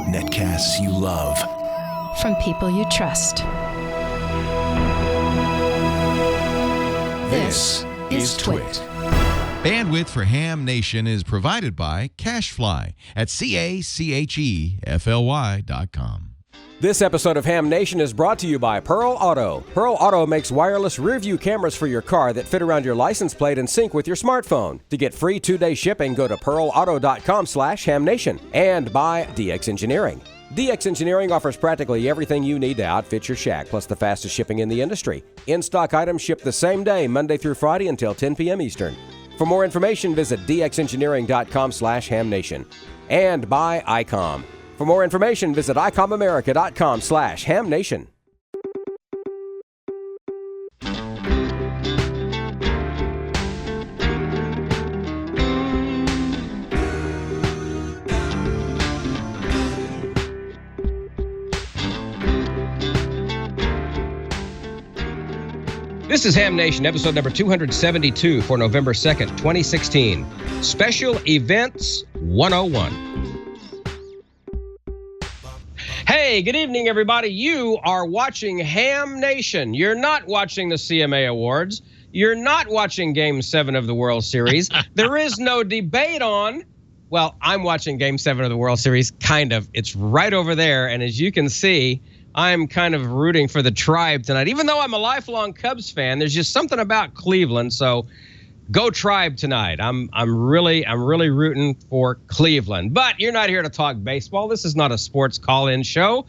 Netcasts you love. From people you trust. This is Twit. Bandwidth for Ham Nation is provided by CashFly at CACHEFLY.com. This episode of Ham Nation is brought to you by Pearl Auto. Pearl Auto makes wireless rear-view cameras for your car that fit around your license plate and sync with your smartphone. To get free 2-day shipping, go to pearlauto.com/hamnation. And by DX Engineering. DX Engineering offers practically everything you need to outfit your shack, plus the fastest shipping in the industry. In-stock items ship the same day, Monday through Friday until 10 p.m. Eastern. For more information, visit dxengineering.com/hamnation. And by Icom. For more information, visit icomamerica.com/hamnation. This is Ham Nation, episode number 272 for November 2nd, 2016. Special Events 101. Hey, good evening, everybody. You are watching Ham Nation. You're not watching the CMA Awards. You're not watching Game 7 of the World Series. There is no debate on... Well, I'm watching Game 7 of the World Series, kind of. It's right over there, and as you can see... I'm kind of rooting for the Tribe tonight. Even though I'm a lifelong Cubs fan, there's just something about Cleveland. So go Tribe tonight. I'm really rooting for Cleveland. But you're not here to talk baseball. This is not a sports call-in show.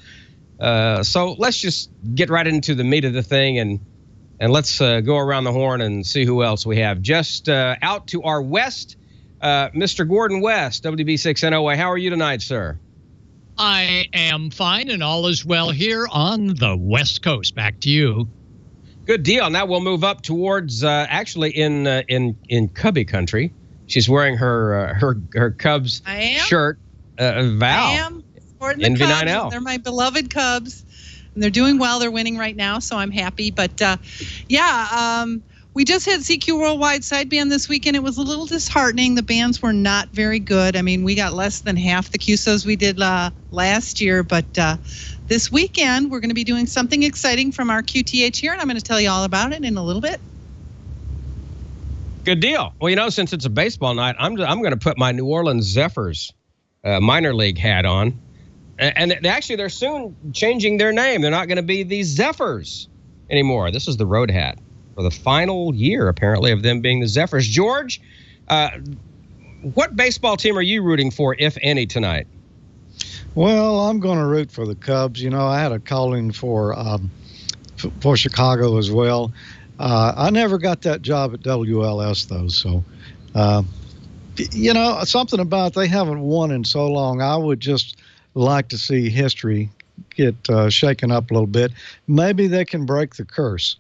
So let's just get right into the meat of the thing and let's go around the horn and see who else we have. Just out to our west, Mr. Gordon West, WB6NOA. How are you tonight, sir? I am fine, and all is well here on the West Coast. Back to you. Good deal. Now we'll move up towards actually in Cubby country. She's wearing her Cubs shirt. Val. I am supporting the Cubs. They're my beloved Cubs, and they're doing well. They're winning right now, so I'm happy. But we just had CQ Worldwide Sideband this weekend. It was a little disheartening. The bands were not very good. I mean, we got less than half the QSOs we did last year. But this weekend, we're going to be doing something exciting from our QTH here, and I'm going to tell you all about it in a little bit. Good deal. Well, since it's a baseball night, I'm going to put my New Orleans Zephyrs minor league hat on. And actually, they're soon changing their name. They're not going to be the Zephyrs anymore. This is the road hat. For the final year, apparently, of them being the Zephyrs. George, what baseball team are you rooting for, if any, tonight? Well, I'm going to root for the Cubs. I had a calling for Chicago as well. I never got that job at WLS, though. So, something about they haven't won in so long. I would just like to see history get shaken up a little bit. Maybe they can break the curse.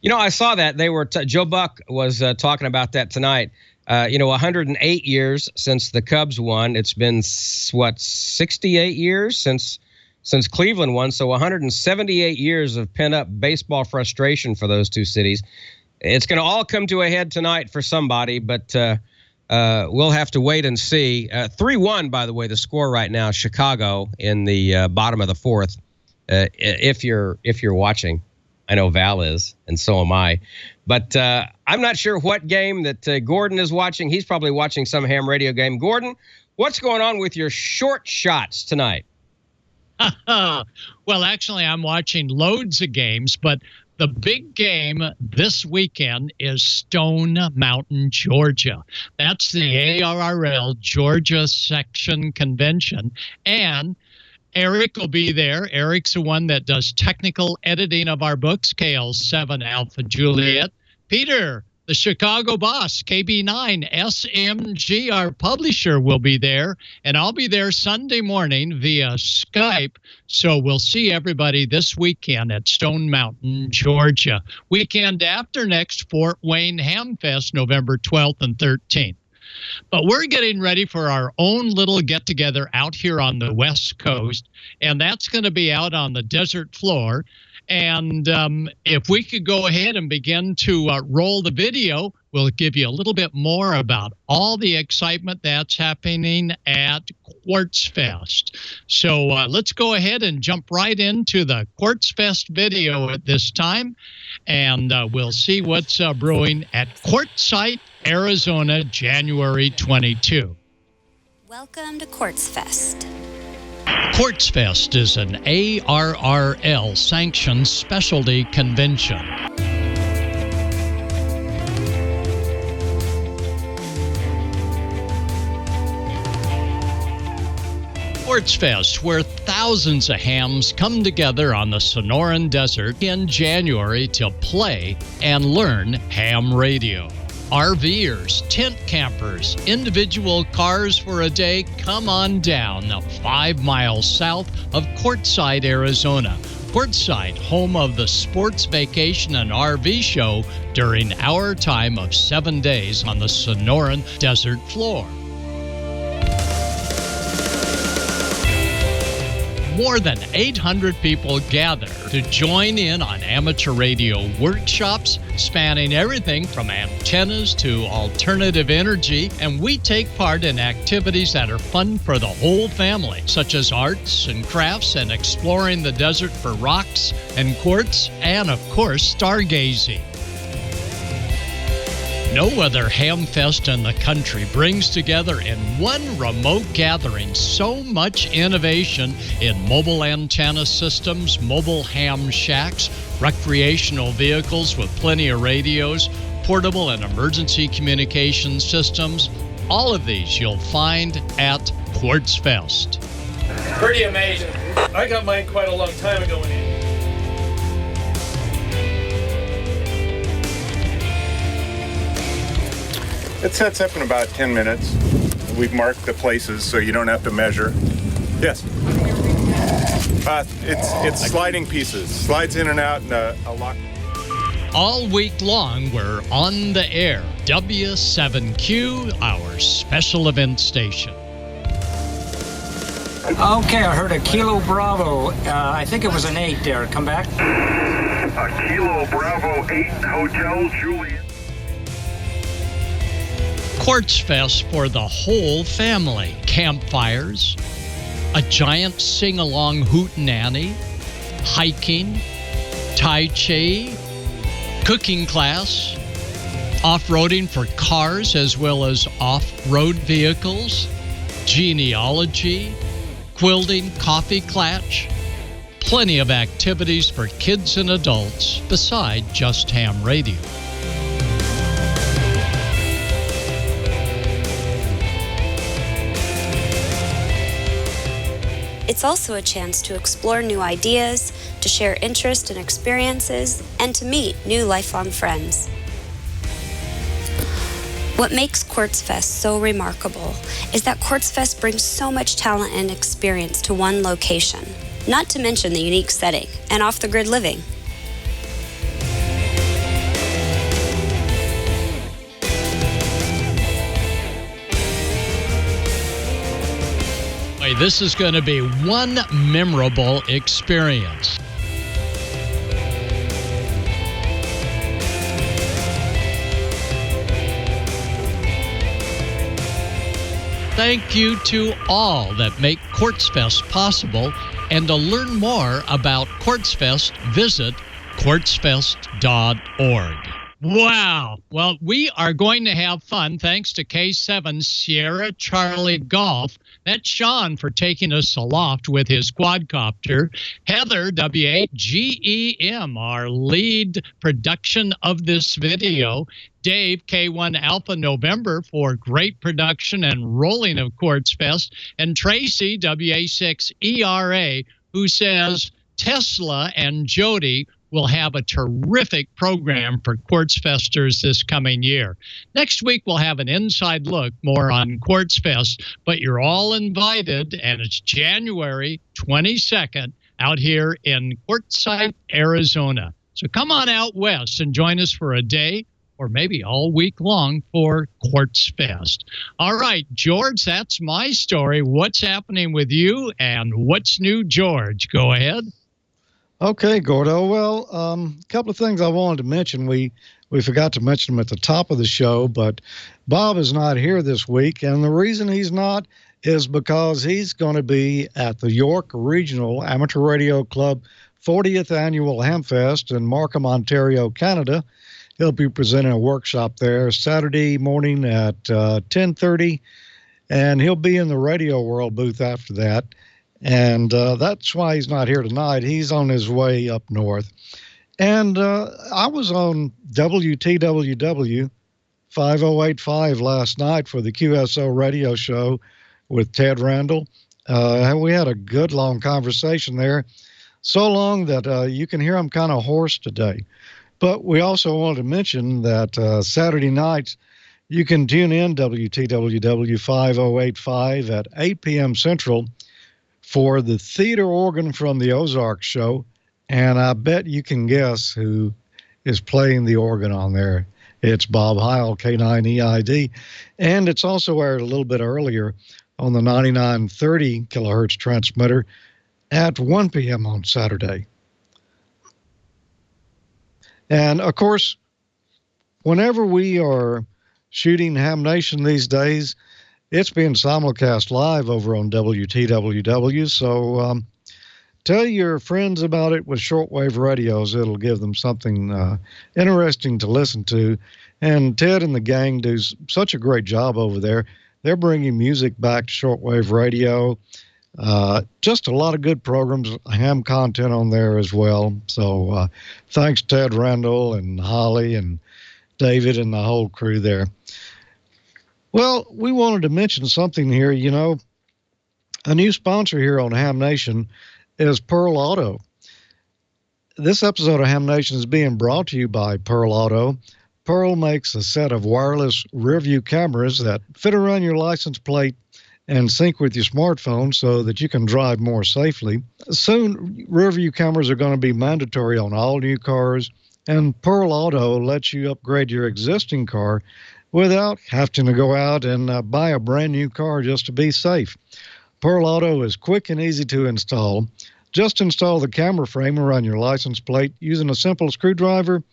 I saw that they were Joe Buck was talking about that tonight. 108 years since the Cubs won. It's been 68 years since Cleveland won. So 178 years of pent-up baseball frustration for those two cities. It's going to all come to a head tonight for somebody, but we'll have to wait and see. 3-1, by the way, the score right now. Chicago in the bottom of the fourth. If you're watching. I know Val is, and so am I. But I'm not sure what game that Gordon is watching. He's probably watching some ham radio game. Gordon, what's going on with your short shots tonight? Well, actually, I'm watching loads of games, but the big game this weekend is Stone Mountain, Georgia. That's the ARRL Georgia Section Convention. And Eric will be there. Eric's the one that does technical editing of our books, KL7 Alpha Juliet. Peter, the Chicago boss, KB9 SMG, our publisher, will be there. And I'll be there Sunday morning via Skype. So we'll see everybody this weekend at Stone Mountain, Georgia. Weekend after next, Fort Wayne Hamfest, November 12th and 13th. But we're getting ready for our own little get-together out here on the West Coast, and that's going to be out on the desert floor. And if we could go ahead and begin to roll the video, We'll give you a little bit more about all the excitement that's happening at Quartzfest. So let's go ahead and jump right into the Quartzfest video at this time, and we'll see what's brewing at Quartzsite, Arizona, January 22. Welcome to Quartzfest. Quartzfest is an ARRL-sanctioned specialty convention. Quartzfest, where thousands of hams come together on the Sonoran Desert in January to play and learn ham radio. RVers, tent campers, individual cars for a day, come on down the 5 miles south of Quartzsite, Arizona. Quartzsite, home of the Sports Vacation and RV Show during our time of 7 days on the Sonoran Desert floor. More than 800 people gather to join in on amateur radio workshops spanning everything from antennas to alternative energy, and we take part in activities that are fun for the whole family, such as arts and crafts and exploring the desert for rocks and quartz, and of course, stargazing. No other ham fest in the country brings together in one remote gathering so much innovation in mobile antenna systems, mobile ham shacks, recreational vehicles with plenty of radios, portable and emergency communication systems. All of these you'll find at Quartzfest. Pretty amazing. I got mine quite a long time ago in it. It sets up in about 10 minutes. We've marked the places so you don't have to measure. Yes. It's sliding pieces. Slides in and out and a lock. All week long, we're on the air. W7Q, our special event station. Okay, I heard a Kilo Bravo. I think it was an 8 there. Come back. A Kilo Bravo 8, Hotel Juliet. Quartzfest for the whole family. Campfires, a giant sing-along hootenanny, hiking, Tai Chi, cooking class, off-roading for cars as well as off-road vehicles, genealogy, quilting, coffee klatch, plenty of activities for kids and adults beside just ham radio. It's also a chance to explore new ideas, to share interest and experiences, and to meet new lifelong friends. What makes Quartzfest so remarkable is that Quartzfest brings so much talent and experience to one location, not to mention the unique setting and off-the-grid living. This is going to be one memorable experience. Thank you to all that make Quartzfest possible, and to learn more about Quartzfest, visit quartzfest.org. Wow. Well, we are going to have fun thanks to K7 Sierra Charlie Golf. That's Sean for taking us aloft with his quadcopter. Heather, W8GEM, our lead production of this video. Dave, K1 Alpha November, for great production and rolling of Quartzfest. And Tracy, WA6ERA, who says Tesla and Jody will have a terrific program for Quartzfesters this coming year. Next week, we'll have an inside look more on Quartzfest, but you're all invited, and it's January 22nd out here in Quartzsite, Arizona. So come on out west and join us for a day or maybe all week long for Quartzfest. All right, George, that's my story. What's happening with you and what's new, George? Go ahead. Okay, Gordo. Well, a couple of things I wanted to mention. We We forgot to mention him at the top of the show, but Bob is not here this week, and the reason he's not is because he's going to be at the York Regional Amateur Radio Club 40th Annual Hamfest in Markham, Ontario, Canada. He'll be presenting a workshop there Saturday morning at 10:30, and he'll be in the Radio World booth after that. And that's why he's not here tonight. He's on his way up north. And I was on WTWW 5085 last night for the QSO radio show with Ted Randall. And we had a good long conversation there, so long that you can hear him kind of hoarse today. But we also wanted to mention that Saturday nights, you can tune in WTWW 5085 at 8 p.m. Central for the theater organ from the Ozarks show. And I bet you can guess who is playing the organ on there. It's Bob Heil, K9EID. And it's also aired a little bit earlier on the 9930 kilohertz transmitter at 1 p.m. on Saturday. And, of course, whenever we are shooting Ham Nation these days, it's being simulcast live over on WTWW. So tell your friends about it with shortwave radios. It'll give them something interesting to listen to. And Ted and the gang do such a great job over there. They're bringing music back to shortwave radio. Just a lot of good programs, ham content on there as well. So thanks, Ted Randall and Holly and David and the whole crew there. Well, we wanted to mention something here. You know, a new sponsor here on Ham Nation is Pearl Auto. This episode of Ham Nation is being brought to you by Pearl Auto. Pearl makes a set of wireless rear-view cameras that fit around your license plate and sync with your smartphone so that you can drive more safely. Soon, rear-view cameras are going to be mandatory on all new cars, and Pearl Auto lets you upgrade your existing car without having to go out and buy a brand new car just to be safe. Pearl Auto is quick and easy to install. Just install the camera frame around your license plate using a simple screwdriver.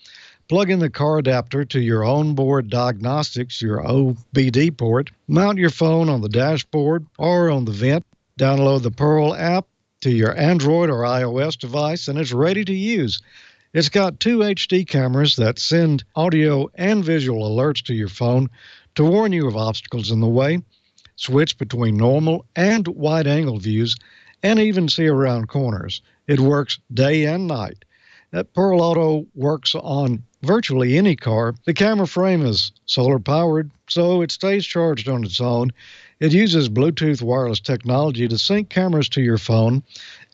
Plug in the car adapter to your onboard diagnostics, your OBD port. Mount your phone on the dashboard or on the vent. Download the Pearl app to your Android or iOS device, and it's ready to use. It's got 2 HD cameras that send audio and visual alerts to your phone to warn you of obstacles in the way, switch between normal and wide-angle views, and even see around corners. It works day and night. That Pearl Auto works on virtually any car. The camera frame is solar-powered, so it stays charged on its own. It uses Bluetooth wireless technology to sync cameras to your phone,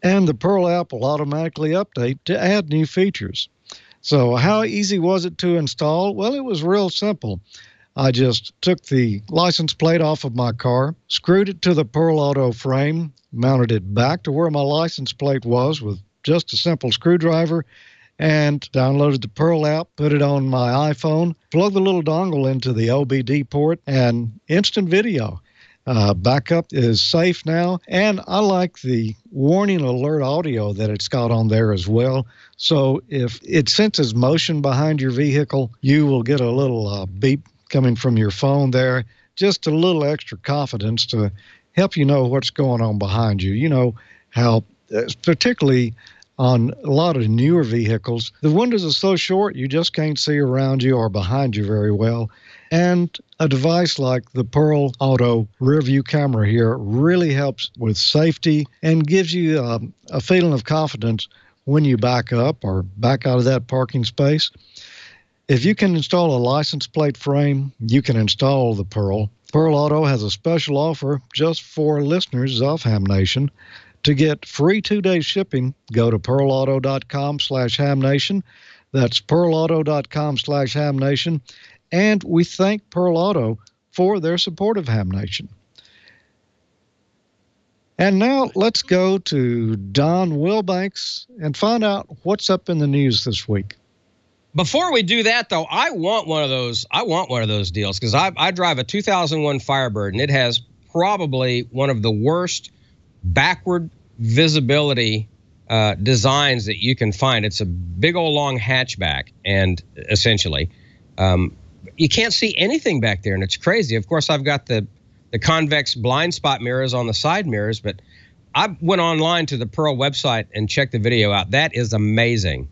and the Pearl app will automatically update to add new features. So how easy was it to install? Well, it was real simple. I just took the license plate off of my car, screwed it to the Pearl Auto frame, mounted it back to where my license plate was with just a simple screwdriver, and downloaded the Pearl app, put it on my iPhone, plugged the little dongle into the OBD port, and instant video. Backup is safe now, and I like the warning alert audio that it's got on there as well. So if it senses motion behind your vehicle, you will get a little beep coming from your phone there, just a little extra confidence to help you know what's going on behind you. You know how, particularly on a lot of newer vehicles, the windows are so short you just can't see around you or behind you very well. And a device like the Pearl Auto rear view camera here really helps with safety and gives you a feeling of confidence when you back up or back out of that parking space. If you can install a license plate frame, you can install the Pearl. Pearl Auto has a special offer just for listeners of Ham Nation. To get free 2-day shipping, go to pearlauto.com/hamnation. That's pearlauto.com/hamnation. And we thank Pearl Auto for their support of Ham Nation. And now let's go to Don Wilbanks and find out what's up in the news this week. Before we do that, though, I want one of those deals because I drive a 2001 Firebird, and it has probably one of the worst backward visibility designs that you can find. It's a big old long hatchback, and essentially, You can't see anything back there, and it's crazy. Of course, I've got the convex blind spot mirrors on the side mirrors, but I went online to the Pearl website and checked the video out. That is amazing.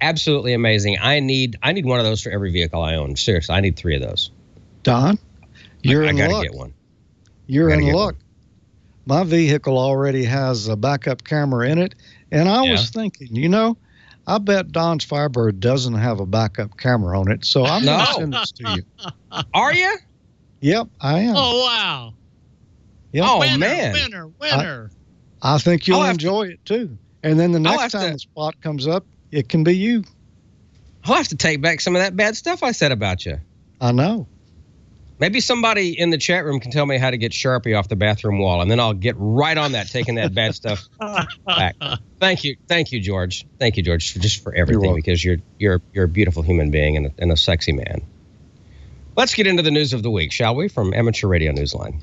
Absolutely amazing. I need one of those for every vehicle I own. Seriously, I need 3 of those. Don, you're in luck. I gotta get one. You're in luck. My vehicle already has a backup camera in it, and I was thinking, I bet Don's Firebird doesn't have a backup camera on it, so I'm going to send this to you. Are you? Yep, I am. Oh, wow. Yep. Oh, winner. I think you'll enjoy it, too. And then the next time the spot comes up, it can be you. I'll have to take back some of that bad stuff I said about you. I know. Maybe somebody in the chat room can tell me how to get Sharpie off the bathroom wall, and then I'll get right on that, taking that bad stuff back. Thank you, George. Thank you, George, for everything, because you're a beautiful human being and a sexy man. Let's get into the news of the week, shall we? From Amateur Radio Newsline.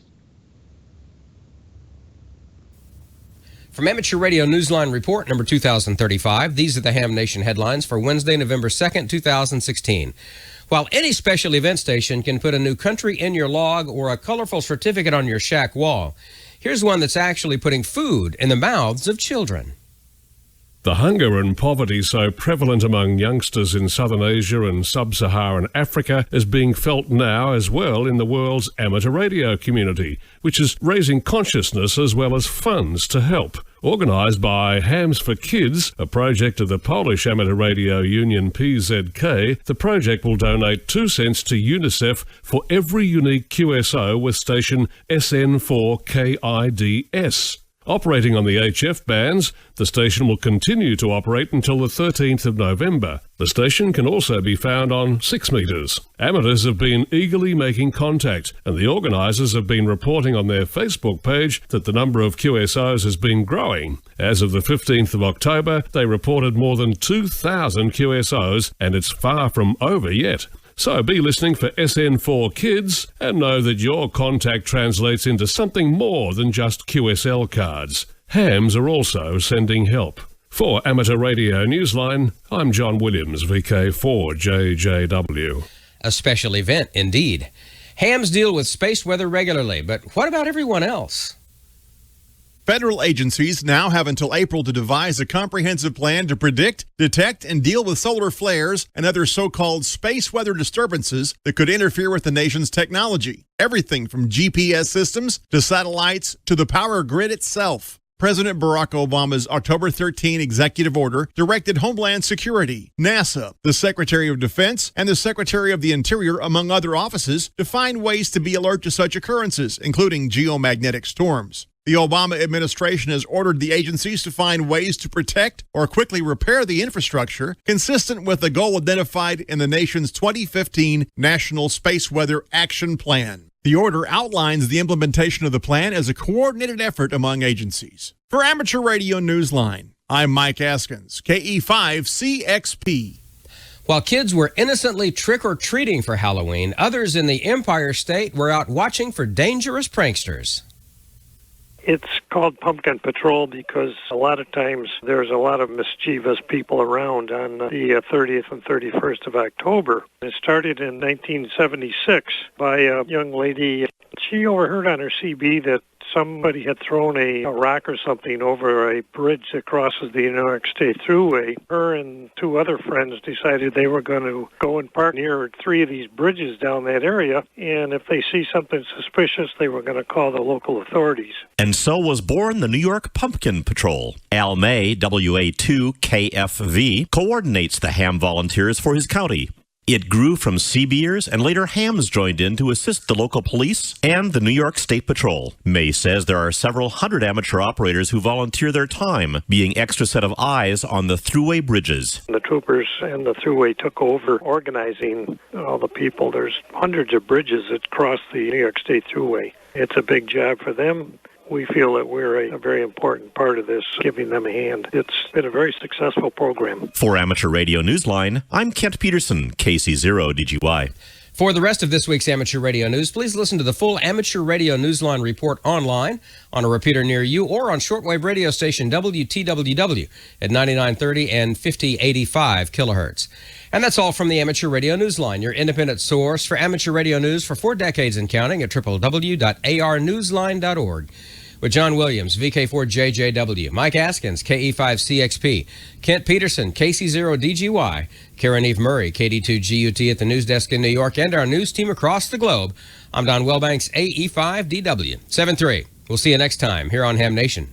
From Amateur Radio Newsline Report number 2035, these are the Ham Nation headlines for Wednesday, November 2nd, 2016. While any special event station can put a new country in your log or a colorful certificate on your shack wall, here's one that's actually putting food in the mouths of children. The hunger and poverty so prevalent among youngsters in Southern Asia and Sub-Saharan Africa is being felt now as well in the world's amateur radio community, which is raising consciousness as well as funds to help. Organised by Hams for Kids, a project of the Polish Amateur Radio Union PZK, the project will donate 2 cents to UNICEF for every unique QSO with station SN4KIDS. Operating on the HF bands, the station will continue to operate until the 13th of November. The station can also be found on 6 metres. Amateurs have been eagerly making contact, and the organisers have been reporting on their Facebook page that the number of QSOs has been growing. As of the 15th of October, they reported more than 2,000 QSOs, and it's far from over yet. So be listening for SN4 Kids and know that your contact translates into something more than just QSL cards. Hams are also sending help. For Amateur Radio Newsline, I'm John Williams, VK4JJW. A special event indeed. Hams deal with space weather regularly, but what about everyone else? Federal agencies now have until April to devise a comprehensive plan to predict, detect, and deal with solar flares and other so-called space weather disturbances that could interfere with the nation's technology. Everything from GPS systems to satellites to the power grid itself. President Barack Obama's October 13 executive order directed Homeland Security, NASA, the Secretary of Defense, and the Secretary of the Interior, among other offices, to find ways to be alert to such occurrences, including geomagnetic storms. The Obama administration has ordered the agencies to find ways to protect or quickly repair the infrastructure consistent with the goal identified in the nation's 2015 National Space Weather Action Plan. The order outlines the implementation of the plan as a coordinated effort among agencies. For Amateur Radio Newsline, I'm Mike Askins, KE5CXP. While kids were innocently trick-or-treating for Halloween, others in the Empire State were out watching for dangerous pranksters. It's called Pumpkin Patrol because a lot of times there's a lot of mischievous people around on the 30th and 31st of October. It started in 1976 by a young lady. She overheard on her CB that somebody had thrown a rock or something over a bridge that crosses the New York State Thruway. Her and 2 other friends decided they were going to go and park near 3 of these bridges down that area, and if they see something suspicious, they were going to call the local authorities. And so was born the New York Pumpkin Patrol. Al May, WA2KFV, coordinates the Ham volunteers for his county. It grew from CBers, and later Hams joined in to assist the local police and the New York State Patrol. May says there are several hundred amateur operators who volunteer their time, being extra set of eyes on the thruway bridges. The troopers and the thruway took over organizing all the people. There's hundreds of bridges that cross the New York State Thruway. It's a big job for them. We feel that we're a very important part of this, giving them a hand. It's been a very successful program. For Amateur Radio Newsline, I'm Kent Peterson, KC0DGY. For the rest of this week's Amateur Radio News, please listen to the full Amateur Radio Newsline report online, on a repeater near you, or on shortwave radio station WTWW at 9930 and 5085 kilohertz. And that's all from the Amateur Radio Newsline, your independent source for amateur radio news for 4 decades and counting at www.arnewsline.org. With John Williams, VK4JJW, Mike Askins, KE5CXP, Kent Peterson, KC0DGY, Karen Eve Murray, KD2GUT at the news desk in New York, and our news team across the globe, I'm Don Wellbanks, AE5DW. 7-3. We'll see you next time here on Ham Nation.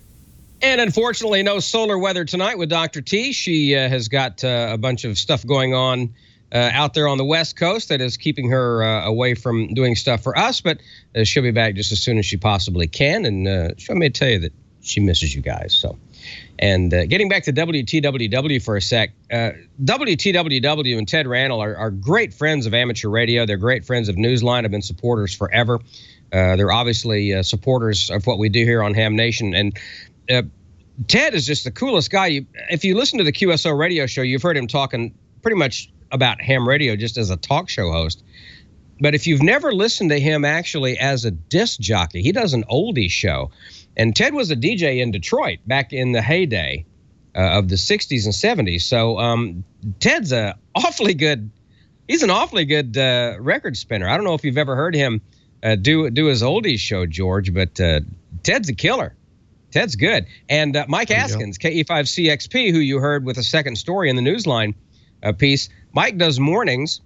And unfortunately, no solar weather tonight with Dr. T. She has got a bunch of stuff going on out there on the West Coast that is keeping her away from doing stuff for us, but she'll be back just as soon as she possibly can, and she may tell you that she misses you guys. So, and getting back to WTWW for a sec, WTWW and Ted Randall are great friends of amateur radio. They're great friends of Newsline, have been supporters forever. They're obviously supporters of what we do here on Ham Nation, and Ted is just the coolest guy. If you listen to the QSO radio show, you've heard him talking pretty much about ham radio just as a talk show host. But if you've never listened to him actually as a disc jockey, he does an oldies show. And Ted was a DJ in Detroit back in the heyday of the 60s and 70s. So Ted's he's an awfully good record spinner. I don't know if you've ever heard him do his oldies show, George, but Ted's a killer. Ted's good. And Mike Askins, KE5CXP, who you heard with a second story in the Newsline piece, Mike does mornings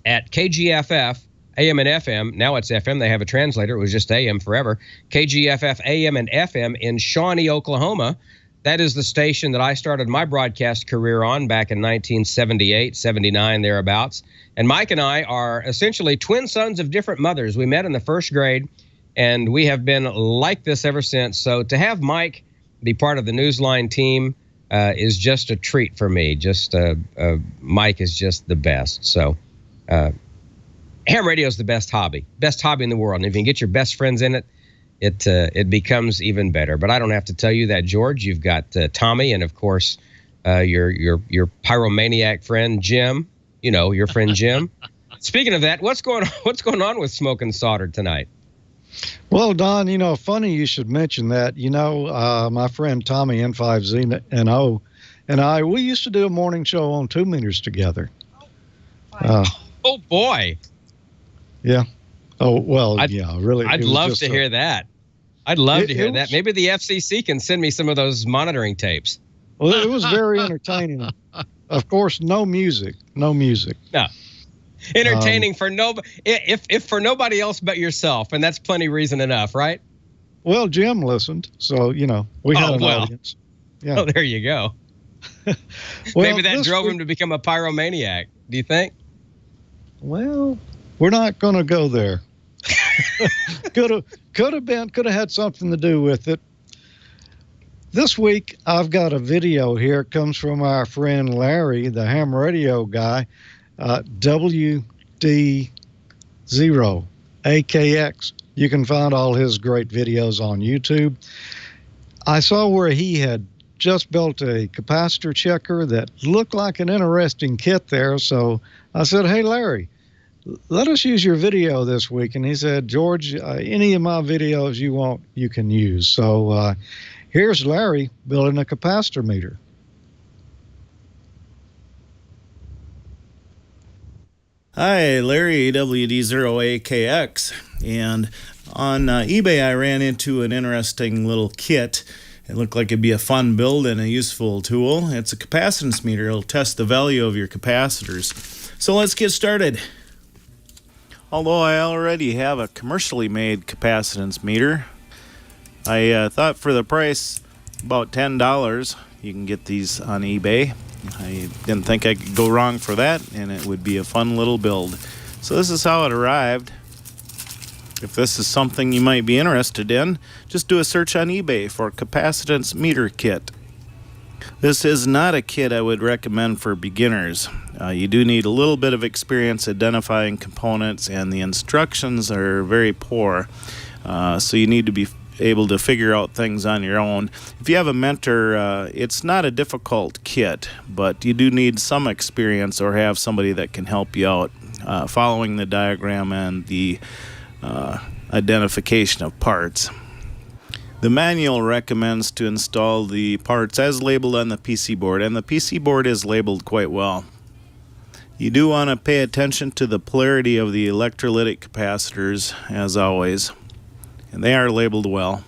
at KGFF, AM and FM. Now it's FM. They have a translator. It was just AM forever. KGFF, AM and FM in Shawnee, Oklahoma. That is the station that I started my broadcast career on back in 1978, 79, thereabouts. And Mike and I are essentially twin sons of different mothers. We met in the first grade, and we have been like this ever since. So to have Mike be part of the Newsline team is just a treat for me. Mike is just the best. So ham radio is the best hobby in the world. And if you can get your best friends in it, it becomes even better. But I don't have to tell you that, George. You've got Tommy, and of course your pyromaniac friend Jim. You know, your friend Jim. Speaking of that, what's going on with Smoke and Solder tonight? Well, Don, funny you should mention that. My friend Tommy N5Z and I, we used to do a morning show on 2 meters together. Oh boy. Yeah. Oh, well, really. I'd love to hear that. I'd love to hear that. Maybe the FCC can send me some of those monitoring tapes. Well, it was very entertaining. Of course, no music. No. Entertaining for if for nobody else but yourself, and that's plenty reason enough, right? Well, Jim listened, so we had an audience. Yeah. Oh, there you go. Maybe that drove him to become a pyromaniac. Do you think? Well, we're not going to go there. Could have had something to do with it. This week, I've got a video here. It comes from our friend Larry, the ham radio guy. WD0AKX. You can find all his great videos on YouTube. I saw where he had just built a capacitor checker that looked like an interesting kit there. So I said, hey, Larry, let us use your video this week. And he said, George, any of my videos you want, you can use. So here's Larry building a capacitor meter. Hi, Larry, WD0AKX, and on eBay I ran into an interesting little kit. It looked like it'd be a fun build and a useful tool. It's a capacitance meter. It'll test the value of your capacitors. So let's get started. Although I already have a commercially made capacitance meter, I thought for the price about $10 you can get these on eBay. I didn't think I could go wrong for that, and it would be a fun little build. So this is how it arrived. If this is something you might be interested in, just do a search on eBay for capacitance meter kit. This is not a kit I would recommend for beginners. You do need a little bit of experience identifying components, and the instructions are very poor. So you need to be able to figure out things on your own. If you have a mentor, it's not a difficult kit, but you do need some experience or have somebody that can help you out. following the diagram and the identification of parts. The manual recommends to install the parts as labeled on the PC board, and the PC board is labeled quite well. You do want to pay attention to the polarity of the electrolytic capacitors, as always, and they are labeled well.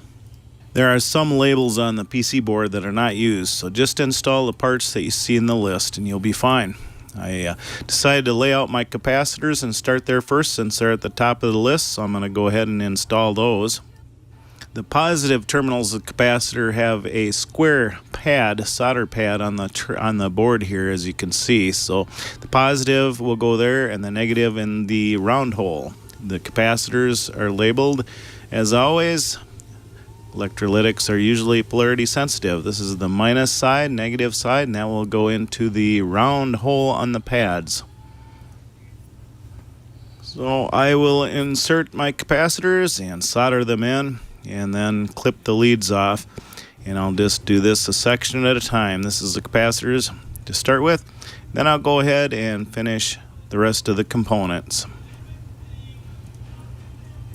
There are some labels on the PC board that are not used, so just install the parts that you see in the list and you'll be fine. I decided to lay out my capacitors and start there first since they're at the top of the list, so I'm going to go ahead and install those. The positive terminals of the capacitor have a square pad, solder pad on the board here, as you can see. So the positive will go there and the negative in the round hole. The capacitors are labeled as always. Electrolytics are usually polarity sensitive. This is the minus side, negative side, and that will go into the round hole on the pads. So I will insert my capacitors and solder them in, and then clip the leads off, and I'll just do this a section at a time. This is the capacitors to start with, then I'll go ahead and finish the rest of the components.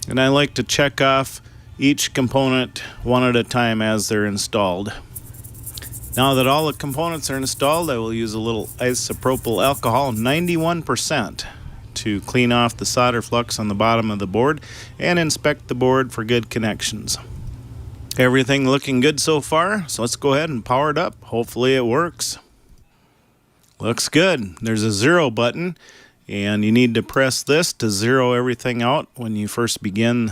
And I like to check off each component one at a time as they're installed. Now that all the components are installed, I will use a little isopropyl alcohol 91% to clean off the solder flux on the bottom of the board and inspect the board for good connections. Everything looking good so far, so let's go ahead and power it up. Hopefully it works. Looks good. There's a 0 button, and you need to press this to zero everything out when you first begin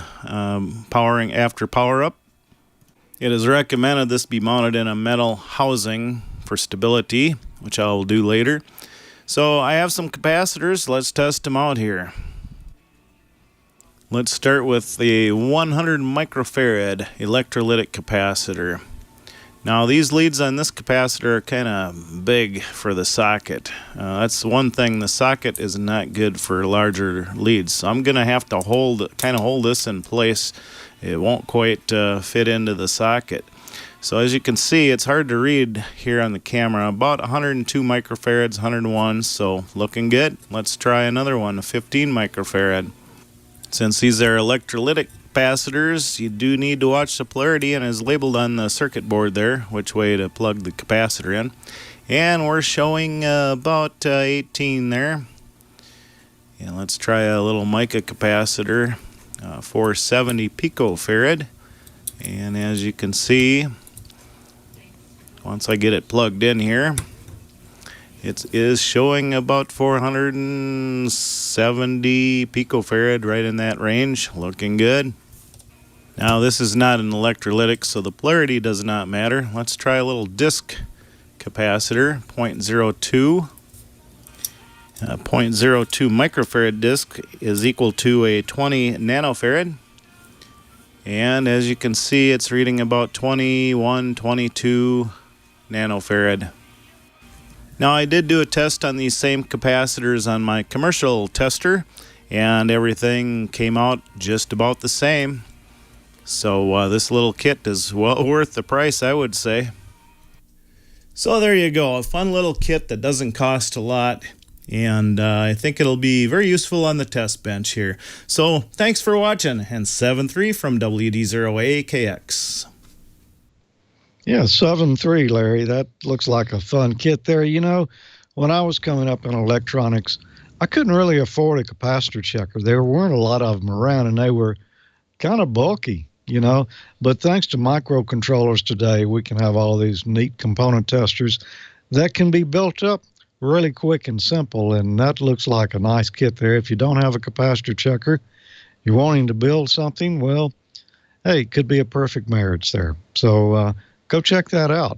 powering after power up. It is recommended this be mounted in a metal housing for stability, which I will do later. So I have some capacitors. Let's test them out here. Let's start with the 100 microfarad electrolytic capacitor. Now these leads on this capacitor are kind of big for the socket. That's one thing, the socket is not good for larger leads. So I'm going to have to hold this in place. It won't quite fit into the socket. So as you can see, it's hard to read here on the camera. About 102 microfarads, 101, so looking good. Let's try another one, a 15 microfarad. Since these are electrolytic capacitors, you do need to watch the polarity, and is labeled on the circuit board there which way to plug the capacitor in. And we're showing about 18 there. And let's try a little mica capacitor, 470 picofarad. And as you can see, once I get it plugged in here, it is showing about 470 picofarad, right in that range. Looking good. Now this is not an electrolytic, so the polarity does not matter. Let's try a little disc capacitor, 0.02. 0.02 microfarad disc is equal to a 20 nanofarad. And as you can see, it's reading about 21, 22 nanofarad. Now I did do a test on these same capacitors on my commercial tester, and everything came out just about the same. So this little kit is well worth the price, I would say. So there you go, a fun little kit that doesn't cost a lot, and I think it'll be very useful on the test bench here. So thanks for watching, and 7-3 from WD0AKX. Yeah, 7.3, Larry. That looks like a fun kit there. You know, when I was coming up in electronics, I couldn't really afford a capacitor checker. There weren't a lot of them around, and they were kind of bulky, you know. But thanks to microcontrollers today, we can have all these neat component testers that can be built up really quick and simple, and that looks like a nice kit there. If you don't have a capacitor checker, you're wanting to build something, well, hey, it could be a perfect marriage there. So, go check that out.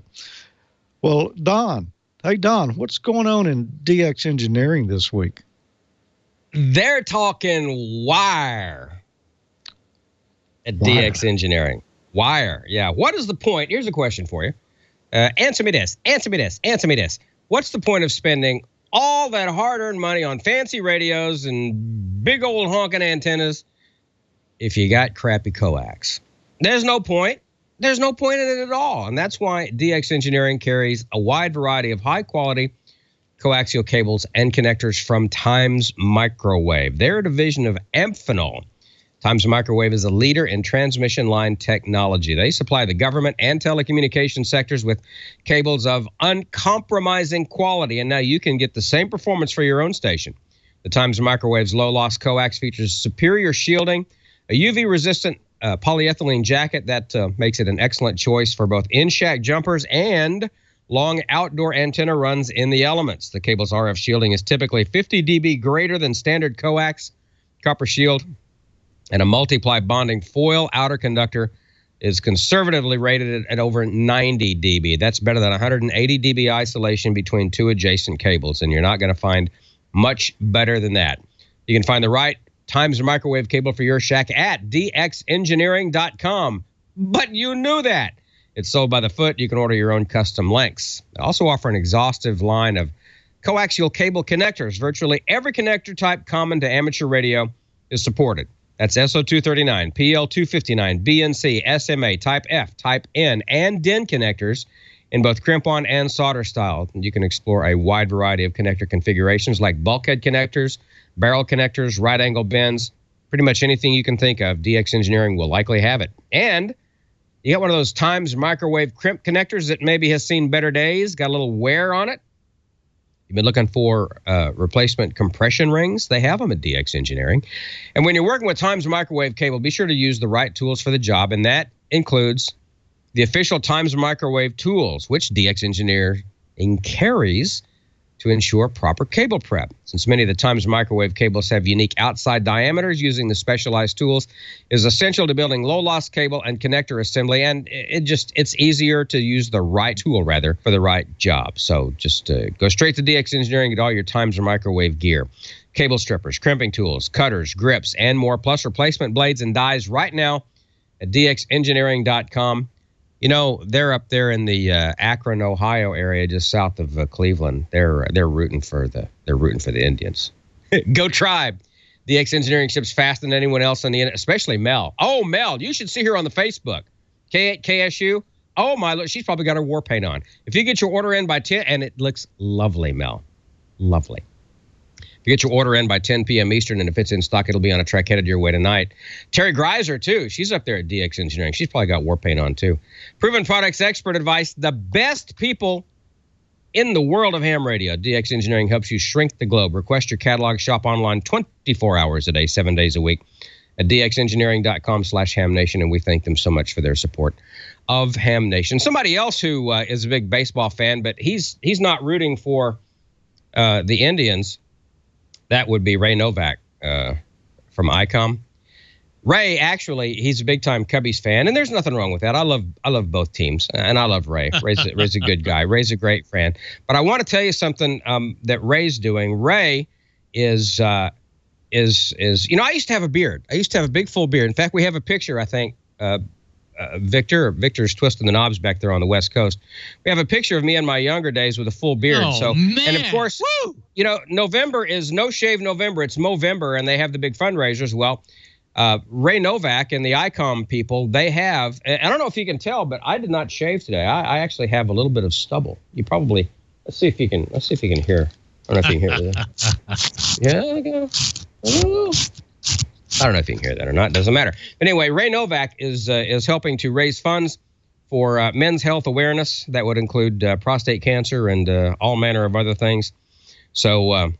Well, Don. Hey, Don, what's going on in DX Engineering this week? They're talking wire at DX Engineering. Wire, yeah. What is the point? Here's a question for you. Answer me this. Answer me this. Answer me this. What's the point of spending all that hard-earned money on fancy radios and big old honking antennas if you got crappy coax? There's no point. There's no point in it at all. And that's why DX Engineering carries a wide variety of high-quality coaxial cables and connectors from Times Microwave. They're a division of Amphenol. Times Microwave is a leader in transmission line technology. They supply the government and telecommunication sectors with cables of uncompromising quality, and now you can get the same performance for your own station. The Times Microwave's low-loss coax features superior shielding, a UV-resistant polyethylene jacket that makes it an excellent choice for both in-shack jumpers and long outdoor antenna runs in the elements. The cable's RF shielding is typically 50 dB greater than standard coax. Copper shield and a multiply bonding foil outer conductor is conservatively rated at over 90 dB. That's better than 180 dB isolation between two adjacent cables, and you're not going to find much better than that. You can find the right Times Microwave cable for your shack at dxengineering.com. But you knew that. It's sold by the foot. You can order your own custom lengths. They also offer an exhaustive line of coaxial cable connectors. Virtually every connector type common to amateur radio is supported. That's SO239, PL259, BNC, SMA, Type F, Type N, and DIN connectors in both crimp-on and solder style. You can explore a wide variety of connector configurations like bulkhead connectors, barrel connectors, right-angle bends, pretty much anything you can think of. DX Engineering will likely have it. And you got one of those Times Microwave crimp connectors that maybe has seen better days, got a little wear on it. You've been looking for replacement compression rings? They have them at DX Engineering. And when you're working with Times Microwave cable, be sure to use the right tools for the job, and that includes the official Times Microwave tools, which DX Engineering carries to ensure proper cable prep. Since many of the Times Microwave cables have unique outside diameters, using the specialized tools is essential to building low-loss cable and connector assembly, and it's easier to use the right tool, for the right job. So just go straight to DX Engineering, get all your Times Microwave gear. Cable strippers, crimping tools, cutters, grips, and more, plus replacement blades and dies right now at dxengineering.com. You know, they're up there in the Akron, Ohio area, just south of Cleveland. They're rooting for the Indians. Go Tribe! DX Engineering ships faster than anyone else on the internet, especially Mel. Oh, Mel, you should see her on the Facebook. KSU. Oh my, look, she's probably got her war paint on. If you get your order in by 10, and it looks lovely, Mel, lovely. If you get your order in by 10 p.m. Eastern, and if it's in stock, it'll be on a truck headed your way tonight. Terry Greiser, too. She's up there at DX Engineering. She's probably got war paint on, too. Proven Products Expert Advice. The best people in the world of ham radio. DX Engineering helps you shrink the globe. Request your catalog. Shop online 24 hours a day, 7 days a week at dxengineering.com/hamnation, and we thank them so much for their support of Ham Nation. Somebody else who is a big baseball fan, but he's not rooting for the Indians. That would be Ray Novak from Icom. Ray, actually, he's a big-time Cubbies fan, and there's nothing wrong with that. I love both teams, and I love Ray. Ray's a good guy. Ray's a great fan. But I want to tell you something that Ray's doing. Ray is I used to have a beard. I used to have a big, full beard. In fact, we have a picture, I think, Victor's twisting the knobs back there on the West Coast. We have a picture of me in my younger days with a full beard. Man. And of course, November is No Shave November. It's Movember, and they have the big fundraisers. Well, Ray Novak and the Icom people, they have, I don't know if you can tell, but I did not shave today. I actually have a little bit of stubble. You probably, let's see if you can hear. I don't know if you can hear that. Yeah, I go. I don't know if you can hear that or not. Doesn't matter. But anyway, Ray Novak is helping to raise funds for men's health awareness. That would include prostate cancer and all manner of other things. So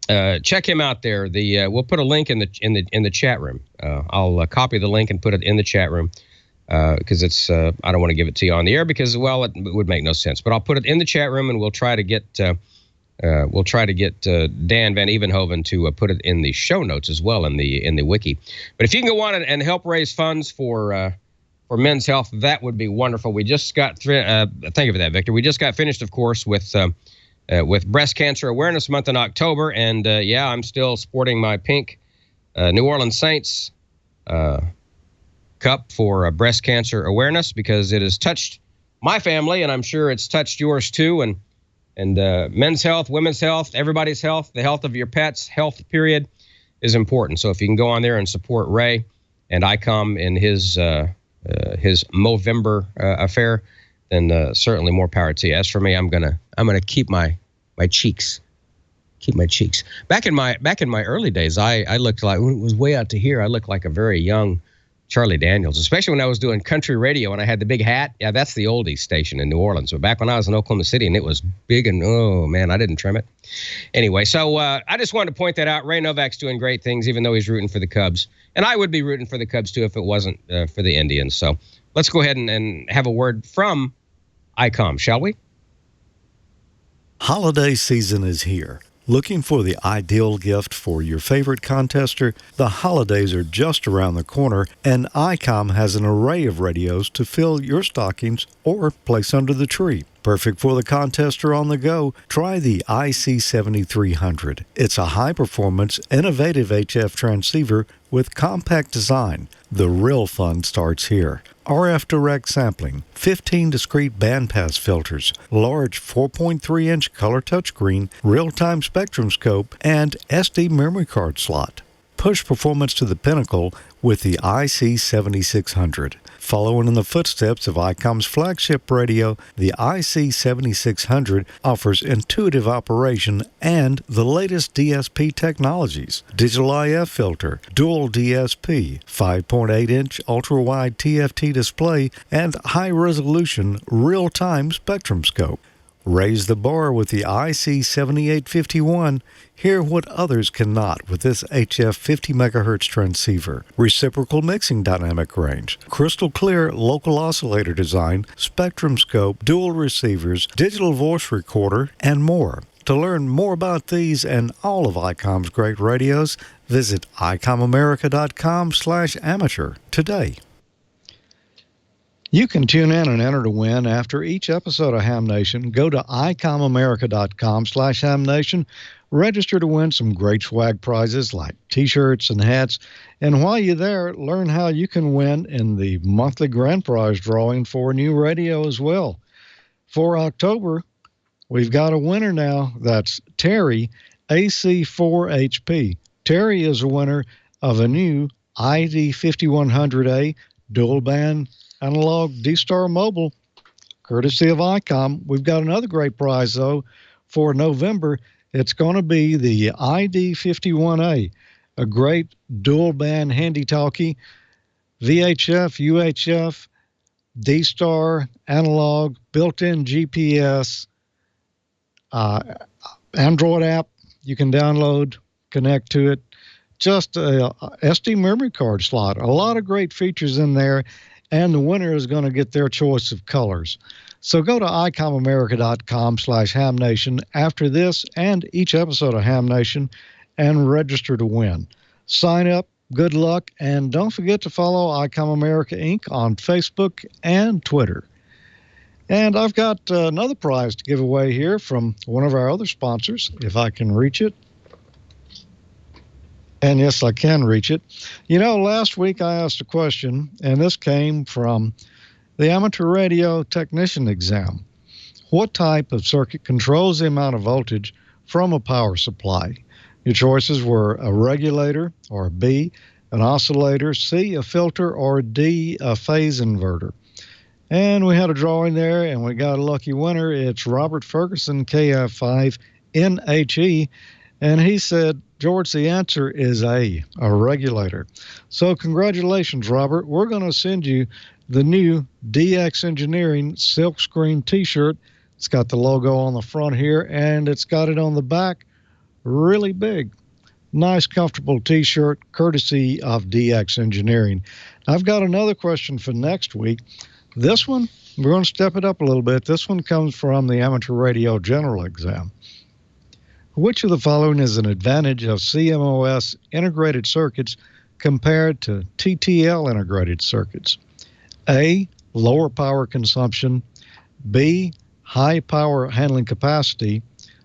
check him out there. We'll put a link in the chat room. I'll copy the link and put it in the chat room because it's I don't want to give it to you on the air because it would make no sense. But I'll put it in the chat room, and we'll try to get Dan Van Evenhoven to put it in the show notes as well in the wiki. But if you can go on and help raise funds for men's health, that would be wonderful. We just got thank you for that, Victor. We just got finished, of course, with Breast Cancer Awareness Month in October, and I'm still sporting my pink New Orleans Saints cup for breast cancer awareness because it has touched my family, and I'm sure it's touched yours too. And men's health, women's health, everybody's health, the health of your pets, health period is important. So if you can go on there and support Ray and Icom in his Movember affair, then certainly more power to you. As for me, I'm gonna keep my my cheeks. Keep my cheeks. Back in my early days, I looked like, when it was way out to here, I looked like a very young Charlie Daniels, especially when I was doing country radio and I had the big hat. Yeah, that's the oldies station in New Orleans. But back when I was in Oklahoma City and it was big and, oh, man, I didn't trim it. Anyway, so I just wanted to point that out. Ray Novak's doing great things, even though he's rooting for the Cubs. And I would be rooting for the Cubs, too, if it wasn't for the Indians. So let's go ahead and have a word from Icom, shall we? Holiday season is here. Looking for the ideal gift for your favorite contester? The holidays are just around the corner, and Icom has an array of radios to fill your stockings or place under the tree. Perfect for the contester on the go, try the IC7300. It's a high-performance, innovative HF transceiver with compact design. The real fun starts here. RF direct sampling, 15 discrete bandpass filters, large 4.3-inch color touchscreen, real-time spectrum scope, and SD memory card slot. Push performance to the pinnacle with the IC7600. Following in the footsteps of Icom's flagship radio, the IC7600 offers intuitive operation and the latest DSP technologies. Digital IF filter, dual DSP, 5.8-inch ultra-wide TFT display, and high-resolution real-time spectrum scope. Raise the bar with the IC7851. Hear what others cannot with this HF 50 MHz transceiver. Reciprocal mixing dynamic range, crystal clear local oscillator design, spectrum scope, dual receivers, digital voice recorder, and more. To learn more about these and all of Icom's great radios, visit icomamerica.com/amateur today. You can tune in and enter to win after each episode of Ham Nation. Go to icomamerica.com/hamnation. Register to win some great swag prizes like T-shirts and hats. And while you're there, learn how you can win in the monthly grand prize drawing for a new radio as well. For October, we've got a winner now. That's Terry, AC4HP. Terry is a winner of a new ID5100A dual band analog D-Star Mobile, courtesy of Icom. We've got another great prize, though, for November. It's going to be the ID51A, a great dual-band handy-talkie, VHF, UHF, D-Star, analog, built-in GPS, Android app you can download, connect to it, just a SD memory card slot. A lot of great features in there, and the winner is going to get their choice of colors. So go to icomamerica.com/hamnation after this and each episode of Ham Nation and register to win. Sign up, good luck, and don't forget to follow Icom America Inc. on Facebook and Twitter. And I've got another prize to give away here from one of our other sponsors, if I can reach it. And yes, I can reach it. You know, last week I asked a question, and this came from the amateur radio technician exam. What type of circuit controls the amount of voltage from a power supply? Your choices were a regulator, or B, an oscillator, C, a filter, or D, a phase inverter. And we had a drawing there, and we got a lucky winner. It's Robert Ferguson, KF5NHE, and he said, George, the answer is A regulator. So congratulations, Robert. We're going to send you the new DX Engineering silkscreen T-shirt. It's got the logo on the front here, and it's got it on the back really big. Nice, comfortable T-shirt, courtesy of DX Engineering. I've got another question for next week. This one, we're going to step it up a little bit. This one comes from the Amateur Radio General Exam. Which of the following is an advantage of CMOS integrated circuits compared to TTL integrated circuits? A, lower power consumption. B, high power handling capacity.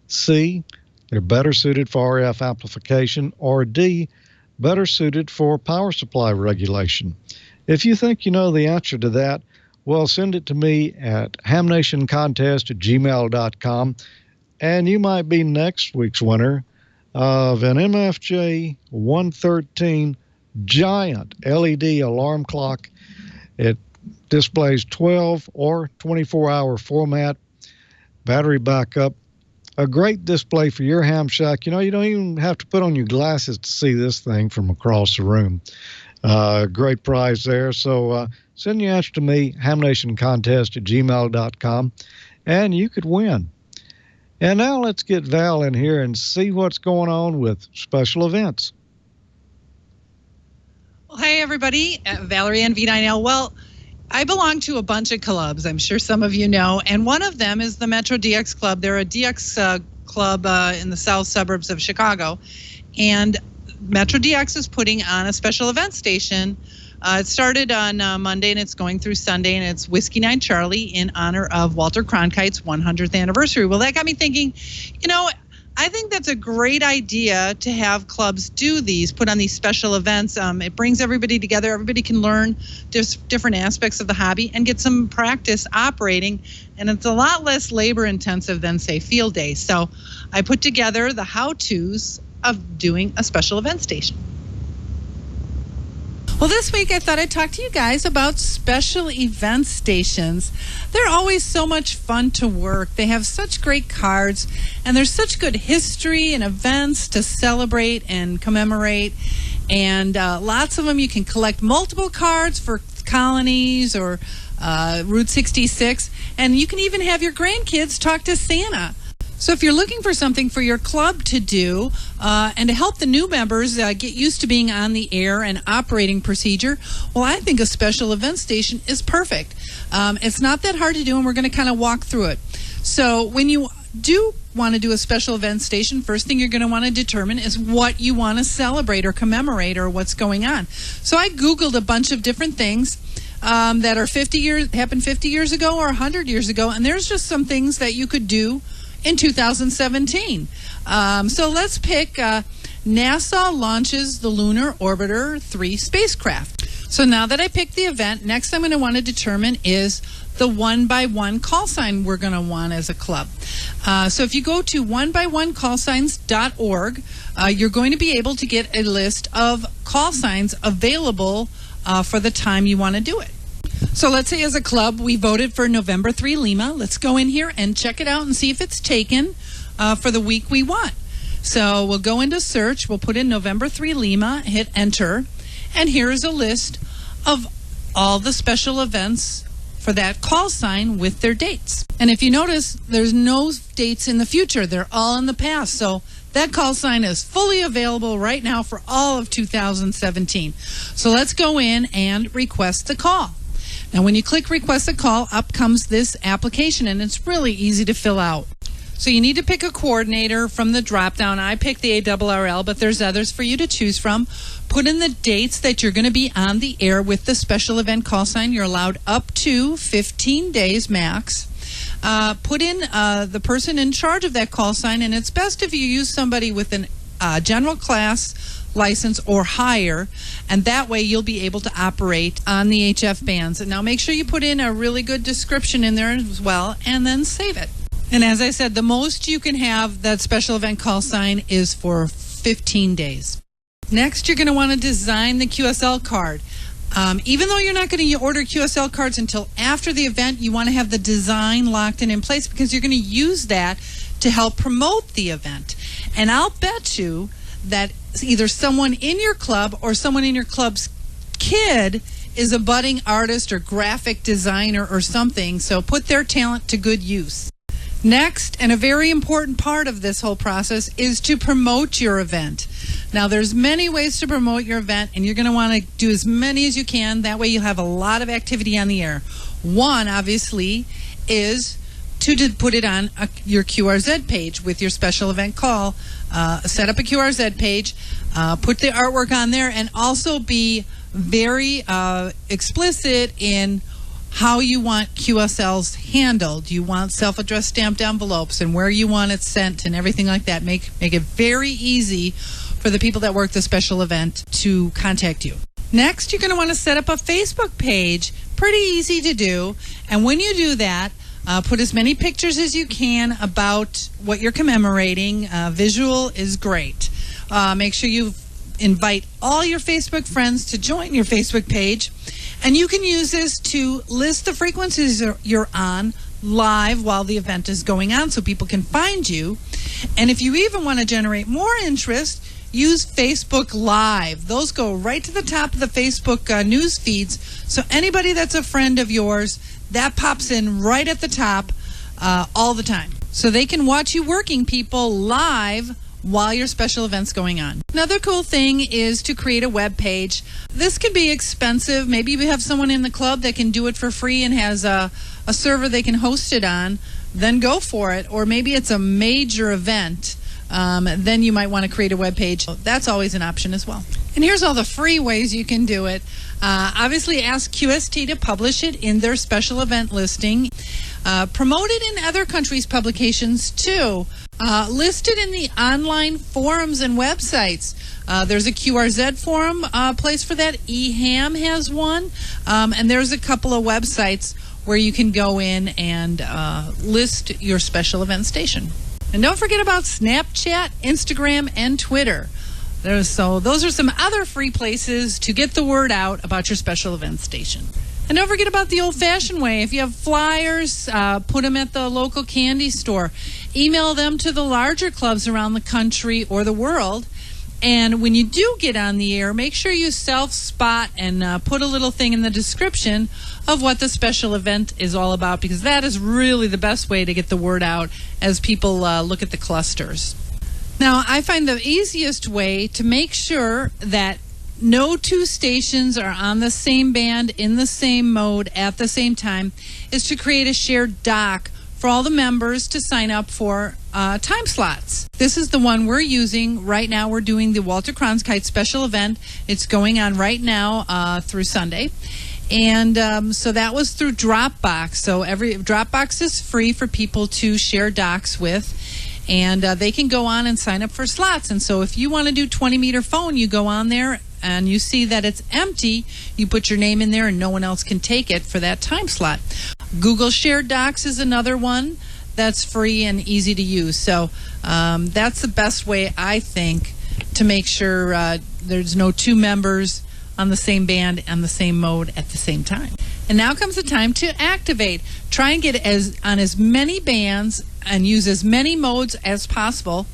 C, they're better suited for RF amplification. Or D, better suited for power supply regulation. If you think you know the answer to that, well, send it to me at hamnationcontest@gmail.com. And you might be next week's winner of an MFJ 113 giant LED alarm clock. It displays 12 or 24-hour format, battery backup, a great display for your ham shack. You know, you don't even have to put on your glasses to see this thing from across the room. Great prize there. So send your answer to me, hamnationcontest@gmail.com, and you could win. And now let's get Val in here and see what's going on with special events. Well, hey, everybody. Valerie and V9L. Well, I belong to a bunch of clubs, I'm sure some of you know, and one of them is the Metro DX Club. They're a DX club in the south suburbs of Chicago, and Metro DX is putting on a special event station. It started on Monday, and it's going through Sunday, and it's Whiskey 9 Charlie in honor of Walter Cronkite's 100th anniversary. Well, that got me thinking, you know, I think that's a great idea to have clubs do these, put on these special events. It brings everybody together. Everybody can learn different aspects of the hobby and get some practice operating. And it's a lot less labor intensive than, say, field days. So I put together the how-tos of doing a special event station. Well, this week I thought I'd talk to you guys about special event stations. They're always so much fun to work. They have such great cards, and there's such good history and events to celebrate and commemorate. And lots of them, you can collect multiple cards for colonies or Route 66, and you can even have your grandkids talk to Santa. So if you're looking for something for your club to do and to help the new members get used to being on the air and operating procedure, well, I think a special event station is perfect. It's not that hard to do, and we're going to kind of walk through it. So when you do want to do a special event station, first thing you're going to want to determine is what you want to celebrate or commemorate or what's going on. So I Googled a bunch of different things that are happened 50 years ago or 100 years ago, and there's just some things that you could do in 2017. So let's pick NASA launches the Lunar Orbiter 3 spacecraft. So now that I picked the event, next I'm going to want to determine is the 1x1 call sign we're going to want as a club. So if you go to onebyonecallsigns.org, you're going to be able to get a list of call signs available for the time you want to do it. So let's say as a club, we voted for November 3 Lima. Let's go in here and check it out and see if it's taken for the week we want. So we'll go into search. We'll put in November 3 Lima, hit enter. And here's a list of all the special events for that call sign with their dates. And if you notice, there's no dates in the future. They're all in the past. So that call sign is fully available right now for all of 2017. So let's go in and request the call. Now, when you click Request a Call, up comes this application, and it's really easy to fill out. So you need to pick a coordinator from the drop-down. I picked the ARRL, but there's others for you to choose from. Put in the dates that you're going to be on the air with the special event call sign. You're allowed up to 15 days max. Put in the person in charge of that call sign, and it's best if you use somebody with an general class license or higher, and that way you'll be able to operate on the HF bands. And now make sure you put in a really good description in there as well, and then save it. And as I said, the most you can have that special event call sign is for 15 days. Next, you're going to want to design the QSL card. Even though you're not going to order QSL cards until after the event, you want to have the design locked and in place because you're going to use that to help promote the event. And I'll bet you that either someone in your club or someone in your club's kid is a budding artist or graphic designer or something, so put their talent to good use. Next, and a very important part of this whole process, is to promote your event. Now, there's many ways to promote your event, and you're going to want to do as many as you can. That way you'll have a lot of activity on the air. One, obviously, is to put it on your QRZ page with your special event call. Set up a QRZ page, put the artwork on there, and also be very explicit in how you want QSLs handled. You want self-addressed stamped envelopes and where you want it sent and everything like that. Make it very easy for the people that work the special event to contact you. Next, you're going to want to set up a Facebook page. Pretty easy to do. And when you do that, put as many pictures as you can about what you're commemorating. Visual is great. Make sure you invite all your Facebook friends to join your Facebook page. And you can use this to list the frequencies you're on, live while the event is going on so people can find you. And if you even want to generate more interest, use Facebook Live. Those go right to the top of the Facebook news feeds. So anybody that's a friend of yours, that pops in right at the top all the time. So they can watch you working people live while your special event's going on. Another cool thing is to create a web page. This could be expensive. Maybe you have someone in the club that can do it for free and has a server they can host it on. Then go for it. Or maybe it's a major event. Then you might want to create a web page. That's always an option as well. And here's all the free ways you can do it. Obviously, ask QST to publish it in their special event listing. Promote it in other countries' publications too. List it in the online forums and websites. There's a QRZ forum place for that. eHam has one. And there's a couple of websites where you can go in and list your special event station. And don't forget about Snapchat, Instagram, and Twitter. So those are some other free places to get the word out about your special event station. And don't forget about the old-fashioned way. If you have flyers, put them at the local candy store. Email them to the larger clubs around the country or the world. And when you do get on the air, make sure you self-spot and put a little thing in the description of what the special event is all about, because that is really the best way to get the word out as people look at the clusters. Now, I find the easiest way to make sure that no two stations are on the same band, in the same mode, at the same time, is to create a shared dock for all the members to sign up for time slots. This is the one we're using right now. We're doing the Walter Cronkite special event. It's going on right now through Sunday. And so that was through Dropbox. So every Dropbox is free for people to share docs with. And they can go on and sign up for slots. And so if you want to do 20-meter phone, you go on there and you see that it's empty, you put your name in there and no one else can take it for that time slot. Google Shared Docs is another one that's free and easy to use. So that's the best way, I think, to make sure there's no two members on the same band and the same mode at the same time. And now comes the time to activate. Try and get on as many bands and use as many modes as possible.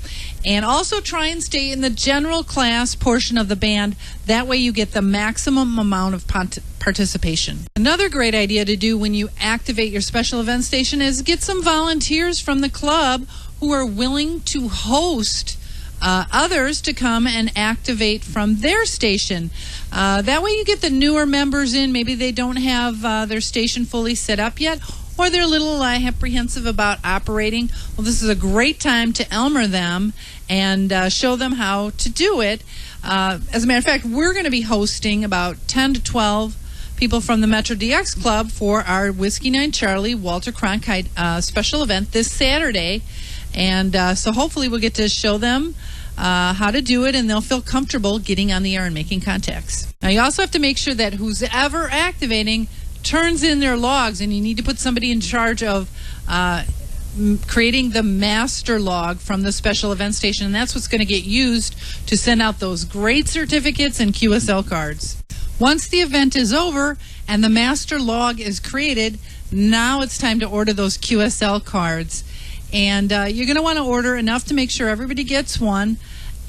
And also try and stay in the general class portion of the band. That way you get the maximum amount of participation. Another great idea to do when you activate your special event station is get some volunteers from the club who are willing to host others to come and activate from their station. That way you get the newer members in. Maybe they don't have their station fully set up yet, or they're a little apprehensive about operating. Well, this is a great time to Elmer them and show them how to do it. As a matter of fact, we're going to be hosting about 10 to 12 people from the Metro DX Club for our Whiskey 9 Charlie Walter Cronkite special event this Saturday. And so hopefully we'll get to show them how to do it, and they'll feel comfortable getting on the air and making contacts. Now, you also have to make sure that who's ever activating turns in their logs, and you need to put somebody in charge of creating the master log from the special event station, and that's what's going to get used to send out those great certificates and QSL cards. Once the event is over and the master log is created, now it's time to order those QSL cards. And you're going to want to order enough to make sure everybody gets one,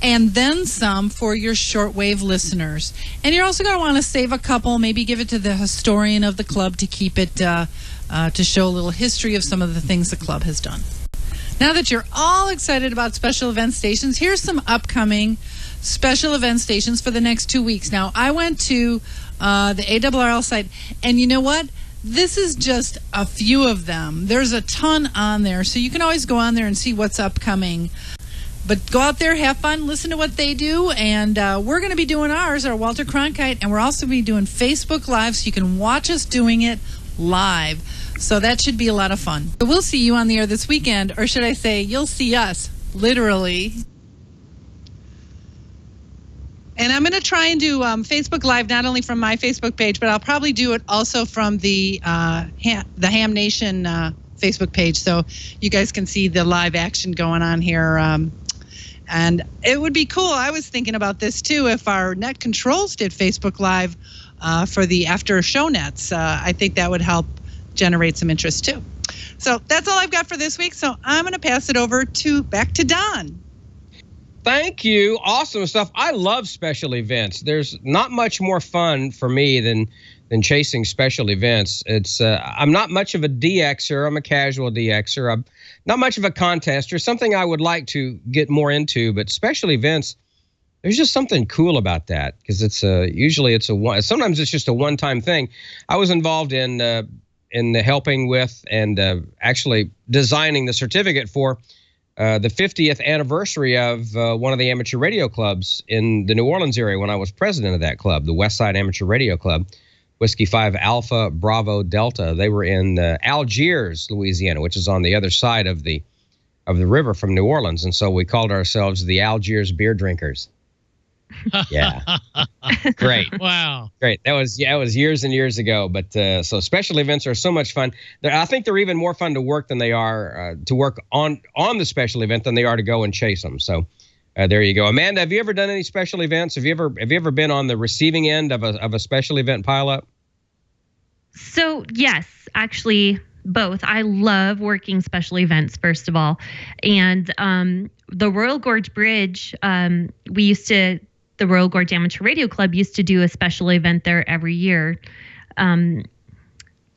and then some for your shortwave listeners. And you're also going to want to save a couple, maybe give it to the historian of the club to keep it, to show a little history of some of the things the club has done. Now that you're all excited about special event stations, here's some upcoming special event stations for the next 2 weeks. Now, I went to the ARRL site, and you know what? This is just a few of them. There's a ton on there, so you can always go on there and see what's upcoming. But go out there, have fun, listen to what they do, and we're going to be doing ours, our Walter Cronkite, and we're also going to be doing Facebook Live, so you can watch us doing it live. So that should be a lot of fun. So we'll see you on the air this weekend, or should I say, you'll see us, literally. And I'm going to try and do Facebook Live, not only from my Facebook page, but I'll probably do it also from the Ham Nation Facebook page, so you guys can see the live action going on here. And it would be cool. I was thinking about this, too, if our net controls did Facebook Live for the after show nets. I think that would help generate some interest, too. So that's all I've got for this week. So I'm going to pass it over back to Don. Thank you. Awesome stuff. I love special events. There's not much more fun for me than chasing special events. It's I'm not much of a DXer. I'm a casual DXer. I'm not much of a contester. Something I would like to get more into, but special events, there's just something cool about that because it's usually sometimes it's just a one-time thing. I was involved in helping with and actually designing the certificate for the 50th anniversary of one of the amateur radio clubs in the New Orleans area when I was president of that club, the West Side Amateur Radio Club, Whiskey 5 Alpha Bravo Delta. They were in Algiers, Louisiana, which is on the other side of the river from New Orleans, and so we called ourselves the Algiers Beer Drinkers. Yeah. Great. Wow. Great. It was years and years ago. But so special events are so much fun. I think they're even more fun to work than they are to work on the special event than they are to go and chase them. So there you go. Amanda, have you ever done any special events? Have you ever been on the receiving end of a special event pileup? So yes, actually both. I love working special events, first of all. And the Royal Gorge Bridge, the Royal Gorge Amateur Radio Club used to do a special event there every year.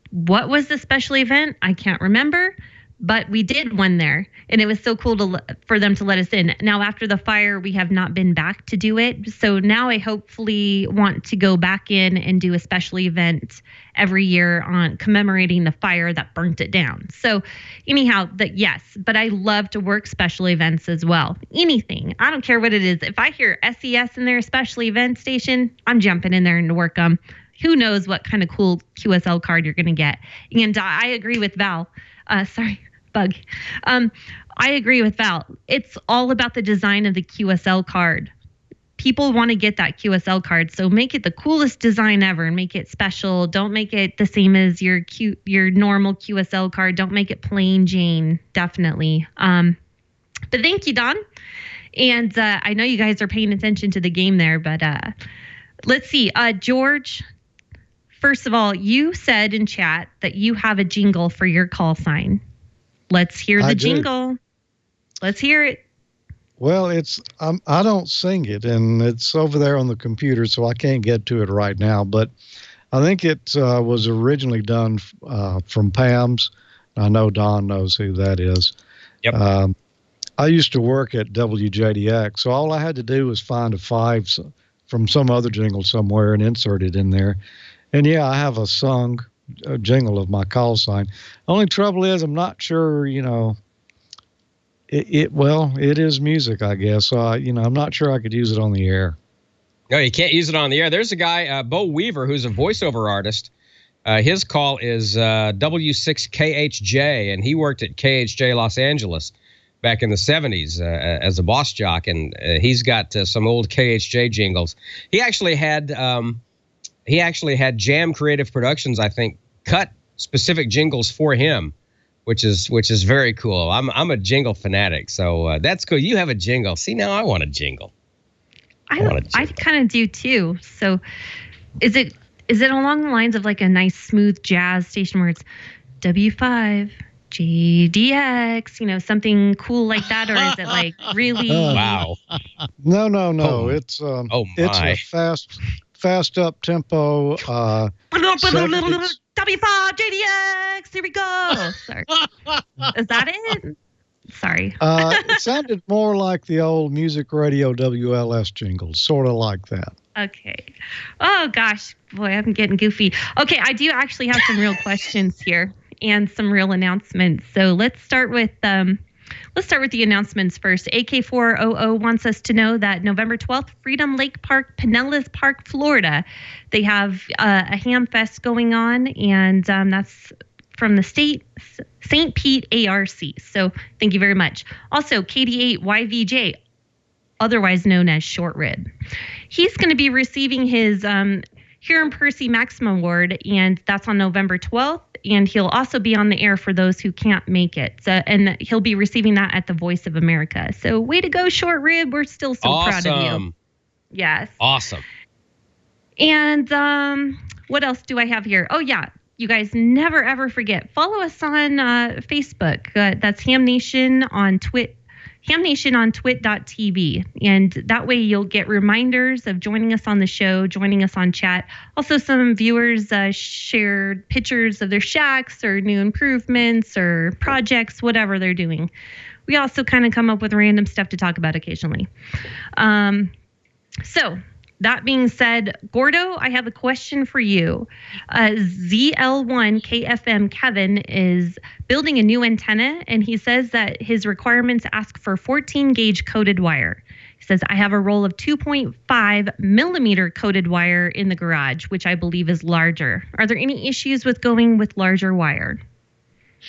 What was the special event? I can't remember, but we did one there, and it was so cool for them to let us in. Now, after the fire, we have not been back to do it. So now I hopefully want to go back in and do a special event every year on commemorating the fire that burnt it down. So anyhow, yes, but I love to work special events as well. Anything. I don't care what it is. If I hear SES in their special event station, I'm jumping in there and to work them. Who knows what kind of cool QSL card you're going to get. And I agree with Val. Bug. I agree with Val. It's all about the design of the QSL card. People want to get that QSL card, so make it the coolest design ever and make it special. Don't make it the same as your normal QSL card. Don't make it plain Jane, definitely. But thank you, Don. And I know you guys are paying attention to the game there, but let's see. George, first of all, you said in chat that you have a jingle for your call sign. Let's hear the jingle. Let's hear it. Well, I don't sing it, and it's over there on the computer, so I can't get to it right now. But I think it was originally done from Pam's. I know Don knows who that is. Yep. I used to work at WJDX, so all I had to do was find a 5 from some other jingle somewhere and insert it in there. And yeah, I have a jingle of my call sign. Only trouble is I'm not sure, it is music, I guess. So, I'm not sure I could use it on the air. No, you can't use it on the air. There's a guy, Bo Weaver, who's a voiceover artist. His call is W6KHJ, and he worked at KHJ Los Angeles back in the 70s as a boss jock, and he's got some old KHJ jingles. He actually had Jam Creative Productions, I think, cut specific jingles for him, which is very cool. I'm a jingle fanatic, so that's cool. You have a jingle. See, now I want a jingle. I kind of do too. So, is it along the lines of like a nice smooth jazz station where it's W5 JDX, something cool like that, or is it like really? Wow. No. Oh. It's a fast up tempo. W5 JDX. Here we go. Sorry. Is that it? Sorry. It sounded more like the old music radio WLS jingles, sort of like that. Okay. Oh gosh, boy, I'm getting goofy. Okay, I do actually have some real questions here and some real announcements. So let's start with the announcements first. AK400 wants us to know that November 12th, Freedom Lake Park, Pinellas Park, Florida, they have a ham fest going on, and that's from the St. Pete ARC. So thank you very much. Also, KD8YVJ, otherwise known as Short Rib. He's going to be receiving his Hiram Percy Maxim Award, and that's on November 12th. And he'll also be on the air for those who can't make it. So, and he'll be receiving that at the Voice of America. So way to go, Short Rib. We're still so proud of you. Yes. Awesome. And what else do I have here? Oh, yeah. you guys never ever forget, follow us on Facebook. That's Ham Nation on hamnation.twit.tv, and that way you'll get reminders of joining us on the show, joining us on chat. Also, some viewers shared pictures of their shacks or new improvements or projects, whatever they're doing. We also kind of come up with random stuff to talk about occasionally. So that being said, Gordo, I have a question for you. ZL1KFM Kevin is building a new antenna, and he says that his requirements ask for 14 gauge coated wire. He says, I have a roll of 2.5 millimeter coated wire in the garage, which I believe is larger. Are there any issues with going with larger wire?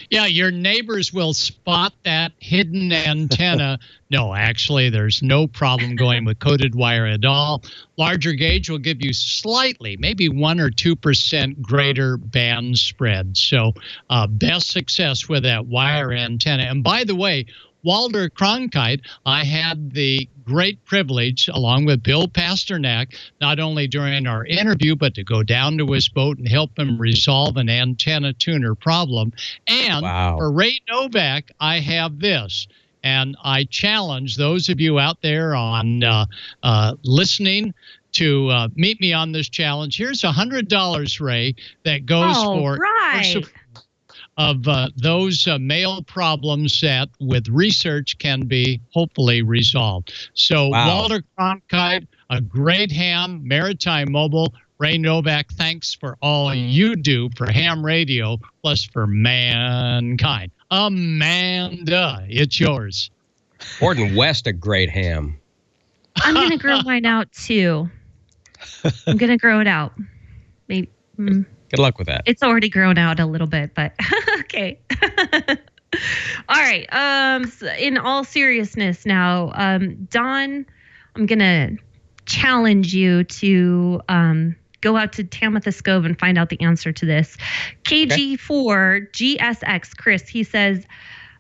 Yeah, your neighbors will spot that hidden antenna. No, actually, there's no problem going with coated wire at all. Larger gauge will give you slightly, maybe 1 or 2% greater band spread. So best success with that wire antenna. And by the way, Walter Cronkite, I had the great privilege, along with Bill Pasternak, not only during our interview, but to go down to his boat and help him resolve an antenna tuner problem. And for Ray Novak, I have this. And I challenge those of you out there on listening to meet me on this challenge. Here's $100, Ray, that goes for of those male problems that with research can be hopefully resolved. So Walter Cronkite, a great ham, Maritime Mobile. Ray Novak, thanks for all you do for ham radio, plus for mankind. Amanda, it's yours. Gordon West, a great ham. I'm going to grow mine out too. I'm going to grow it out. Maybe. Good luck with that. It's already grown out a little bit, but okay. All right. So in all seriousness now, Don, I'm going to challenge you to go out to Tamitha Scove and find out the answer to this. KG4GSX, Chris, he says,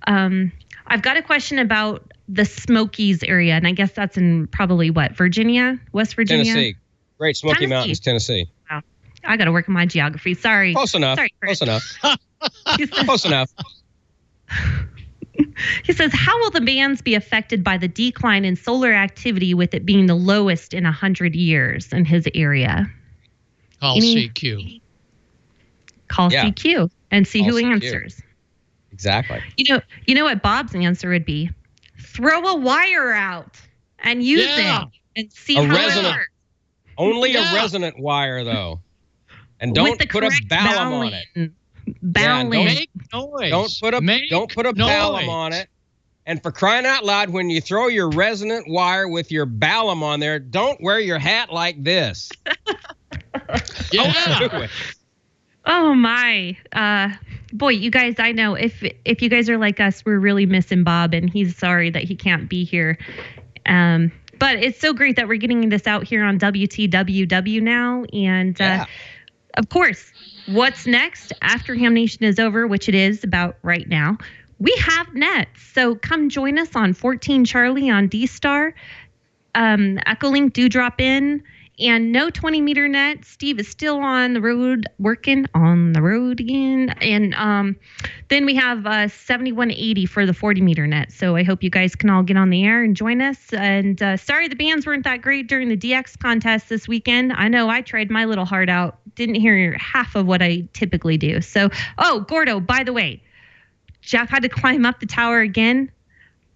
I've got a question about the Smokies area, and I guess that's in probably what, Virginia? West Virginia? Tennessee. Great Smoky Mountains, Tennessee. Wow. I got to work on my geography. Sorry. Close enough. Sorry, Chris. Close enough. Close enough. He says, how will the bands be affected by the decline in solar activity with it being the lowest in 100 years in his area? Call CQ. Call CQ and see who CQ. answers. Exactly. You know what Bob's answer would be? Throw a wire out and use it and see how it works. Only a resonant wire, though. And don't put a balun on it. Make noise. Don't put a balun on it. And for crying out loud, when you throw your resonant wire with your balun on there, don't wear your hat like this. Yeah. Don't do it. Oh my. Boy, you guys, I know if you guys are like us, we're really missing Bob, and he's sorry that he can't be here. But it's so great that we're getting this out here on WTWW now. And of course, what's next after Ham Nation is over, which it is about right now, we have nets. So come join us on 14 Charlie on D-Star. Echolink, do drop in. And no 20-meter net. Steve is still on the road, working on the road again. And then we have 7180 for the 40-meter net. So I hope you guys can all get on the air and join us. And sorry the bands weren't that great during the DX contest this weekend. I know I tried my little heart out. Didn't hear half of what I typically do. So, Gordo, by the way, Jeff had to climb up the tower again.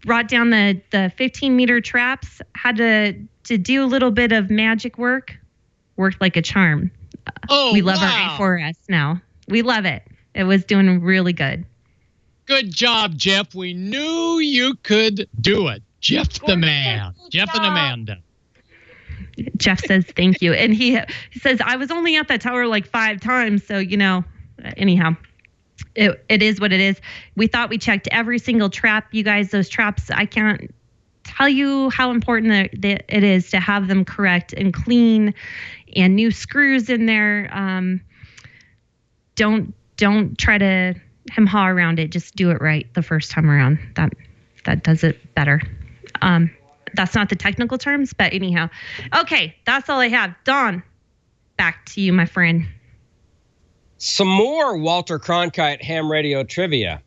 Brought down the 15-meter traps. Had to do a little bit of magic work. Worked like a charm. We love our A4S now. We love it. It was doing really good. Good job, Jeff. We knew you could do it. Jeff the man. Jeff and Amanda. Jeff says thank you. And he says, I was only at that tower like 5 times. So, anyhow. It is what it is. We thought we checked every single trap. You guys, those traps, I can't tell you how important it is to have them correct and clean and new screws in there. Don't try to hem-haw around it. Just do it right the first time around. That does it better. That's not the technical terms, but anyhow. Okay, that's all I have. Dawn, back to you, my friend. Some more Walter Cronkite ham radio trivia.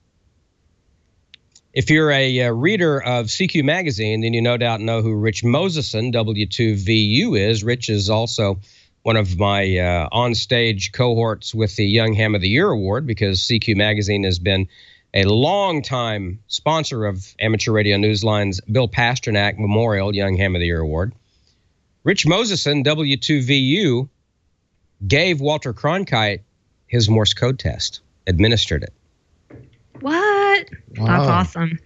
If you're a reader of CQ Magazine, then you no doubt know who Rich Moseson, W2VU, is. Rich is also one of my onstage cohorts with the Young Ham of the Year Award, because CQ Magazine has been a long-time sponsor of Amateur Radio Newsline's Bill Pasternak Memorial Young Ham of the Year Award. Rich Moseson, W2VU, gave Walter Cronkite his Morse code test, administered it. What? Wow. That's awesome.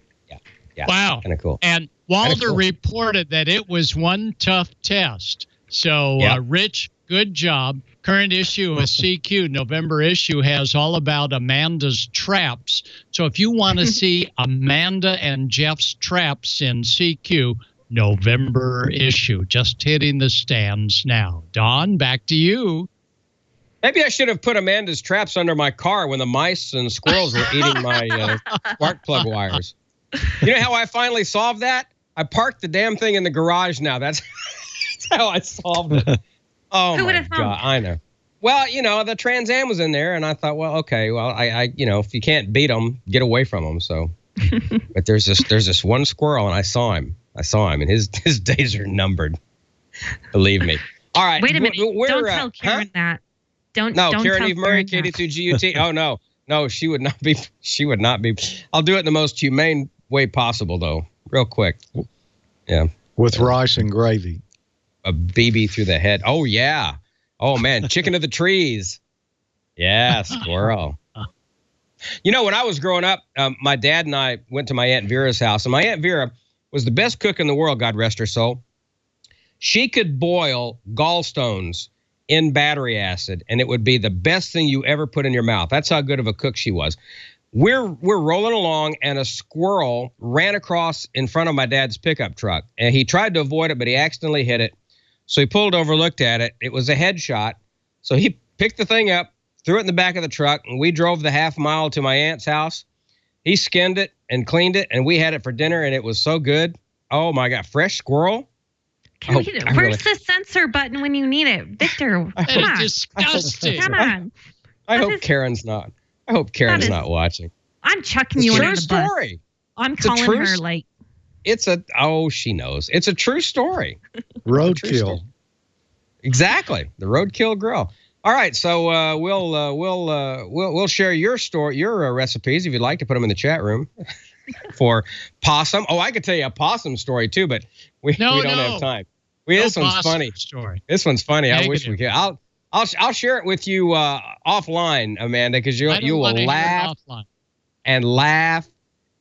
Yeah, wow. Kind of cool. And Walter cool. reported that it was one tough test. So, Rich, good job. Current issue of CQ, November issue, has all about Amanda's traps. So if you want to see Amanda and Jeff's traps in CQ, November issue, just hitting the stands now. Don, back to you. Maybe I should have put Amanda's traps under my car when the mice and squirrels were eating my spark plug wires. You know how I finally solved that? I parked the damn thing in the garage now. That's how I solved it. Oh, Who my would have God. I know. Well, the Trans Am was in there, and I thought, well, okay, well, I if you can't beat them, get away from them. So, but there's this one squirrel, and I saw him, and his days are numbered. Believe me. All right. Wait a minute. Don't tell Karen that. Don't Karen tell Eve Murray, Karen KD2GUT. Oh, no, she would not be. She would not be. I'll do it in the most humane way possible, though, real quick. Yeah. With rice and gravy. A BB through the head. Oh, yeah. Oh, man. Chicken of the trees. Yeah, squirrel. When I was growing up, my dad and I went to my Aunt Vera's house, and my Aunt Vera was the best cook in the world, God rest her soul. She could boil gallstones in battery acid, and it would be the best thing you ever put in your mouth. That's how good of a cook she was. We're rolling along, and a squirrel ran across in front of my dad's pickup truck, and he tried to avoid it, but he accidentally hit it. So he pulled over, looked at it. It was a headshot. So he picked the thing up, threw it in the back of the truck, and we drove the half mile to my aunt's house. He skinned it and cleaned it, and we had it for dinner, and it was so good. Oh, my God. Fresh squirrel? Where's the censor button when you need it? Victor, come on. Disgusting. Come on. I hope Karen's not watching. I'm chucking you under the bus. True story. I'm calling her she knows. It's a true story. Roadkill. Exactly. The Roadkill Grill. All right, so we'll share your story, your recipes if you'd like to put them in the chat room for possum. Oh, I could tell you a possum story too, but we don't have time. This one's funny. Story. This one's funny. Negative. I wish we could. I'll share it with you offline, Amanda, because you will laugh and laugh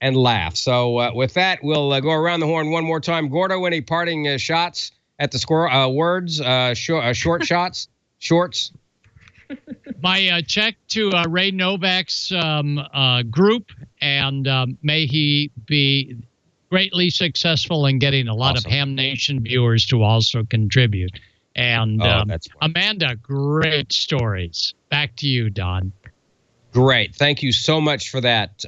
and laugh. So with that, we'll go around the horn one more time. Gordo, any parting shots at the squirrel? Words, short shots, shorts. My check to Ray Novak's group, and may he be greatly successful in getting a lot of Ham Nation viewers to also contribute. And Amanda, great stories. Back to you, Don. Great. Thank you so much for that,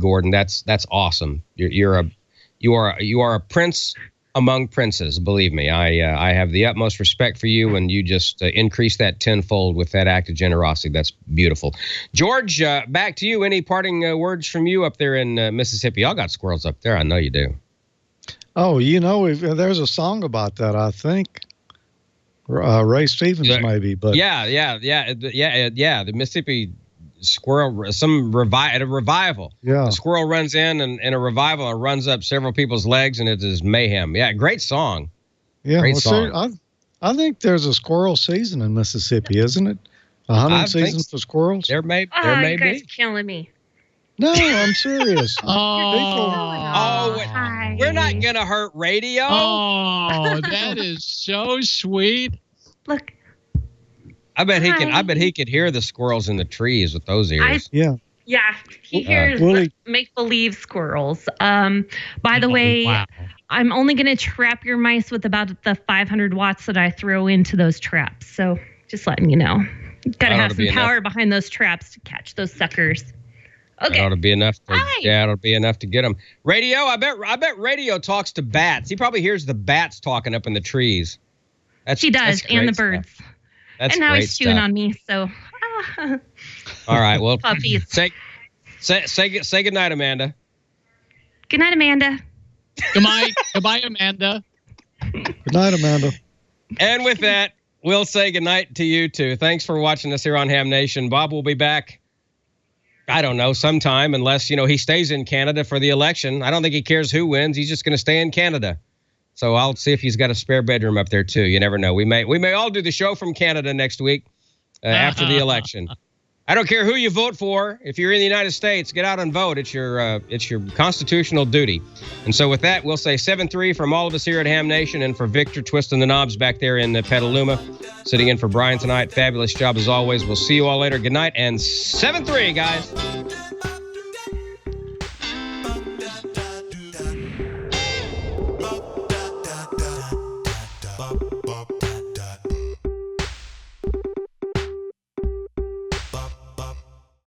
Gordon. That's awesome. You are a prince among princes. Believe me, I have the utmost respect for you, and you just increase that tenfold with that act of generosity. That's beautiful. George, back to you. Any parting words from you up there in Mississippi? Y'all got squirrels up there. I know you do. Oh, there's a song about that, I think. Ray Stevens, maybe, but the Mississippi squirrel, at a revival. Yeah, the squirrel runs in a revival and runs up several people's legs, and it is mayhem. Yeah, great song. Yeah, great song. I think there's a squirrel season in Mississippi, isn't it? A hunting season for squirrels. There may you guys be. Are killing me. No, I'm serious. We're not gonna hurt radio. Oh, that is so sweet. Look, I bet he could hear the squirrels in the trees with those ears. Yeah, he hears make-believe squirrels. By the way, wow. I'm only gonna trap your mice with about the 500 watts that I throw into those traps. So just letting you know, you've got to have some power behind those traps to catch those suckers. Okay. That'll be enough. That'll be enough to get them. Radio, I bet Radio talks to bats. He probably hears the bats talking up in the trees. He does, and the birds. That's and now great he's chewing stuff. on me. So, All right. Well, puppies. Say good night, Amanda. Good night, Amanda. Goodbye, Amanda. Good night, Amanda. And with that, we'll say good night to you too. Thanks for watching us here on Ham Nation. Bob will be back, I don't know, sometime, unless, he stays in Canada for the election. I don't think he cares who wins. He's just going to stay in Canada. So I'll see if he's got a spare bedroom up there too. You never know. We may all do the show from Canada next week after the election. I don't care who you vote for. If you're in the United States, get out and vote. It's your constitutional duty. And so with that, we'll say 7-3 from all of us here at Ham Nation, and for Victor twisting the knobs back there in Petaluma, sitting in for Brian tonight. Fabulous job as always. We'll see you all later. Good night, and 7-3, guys.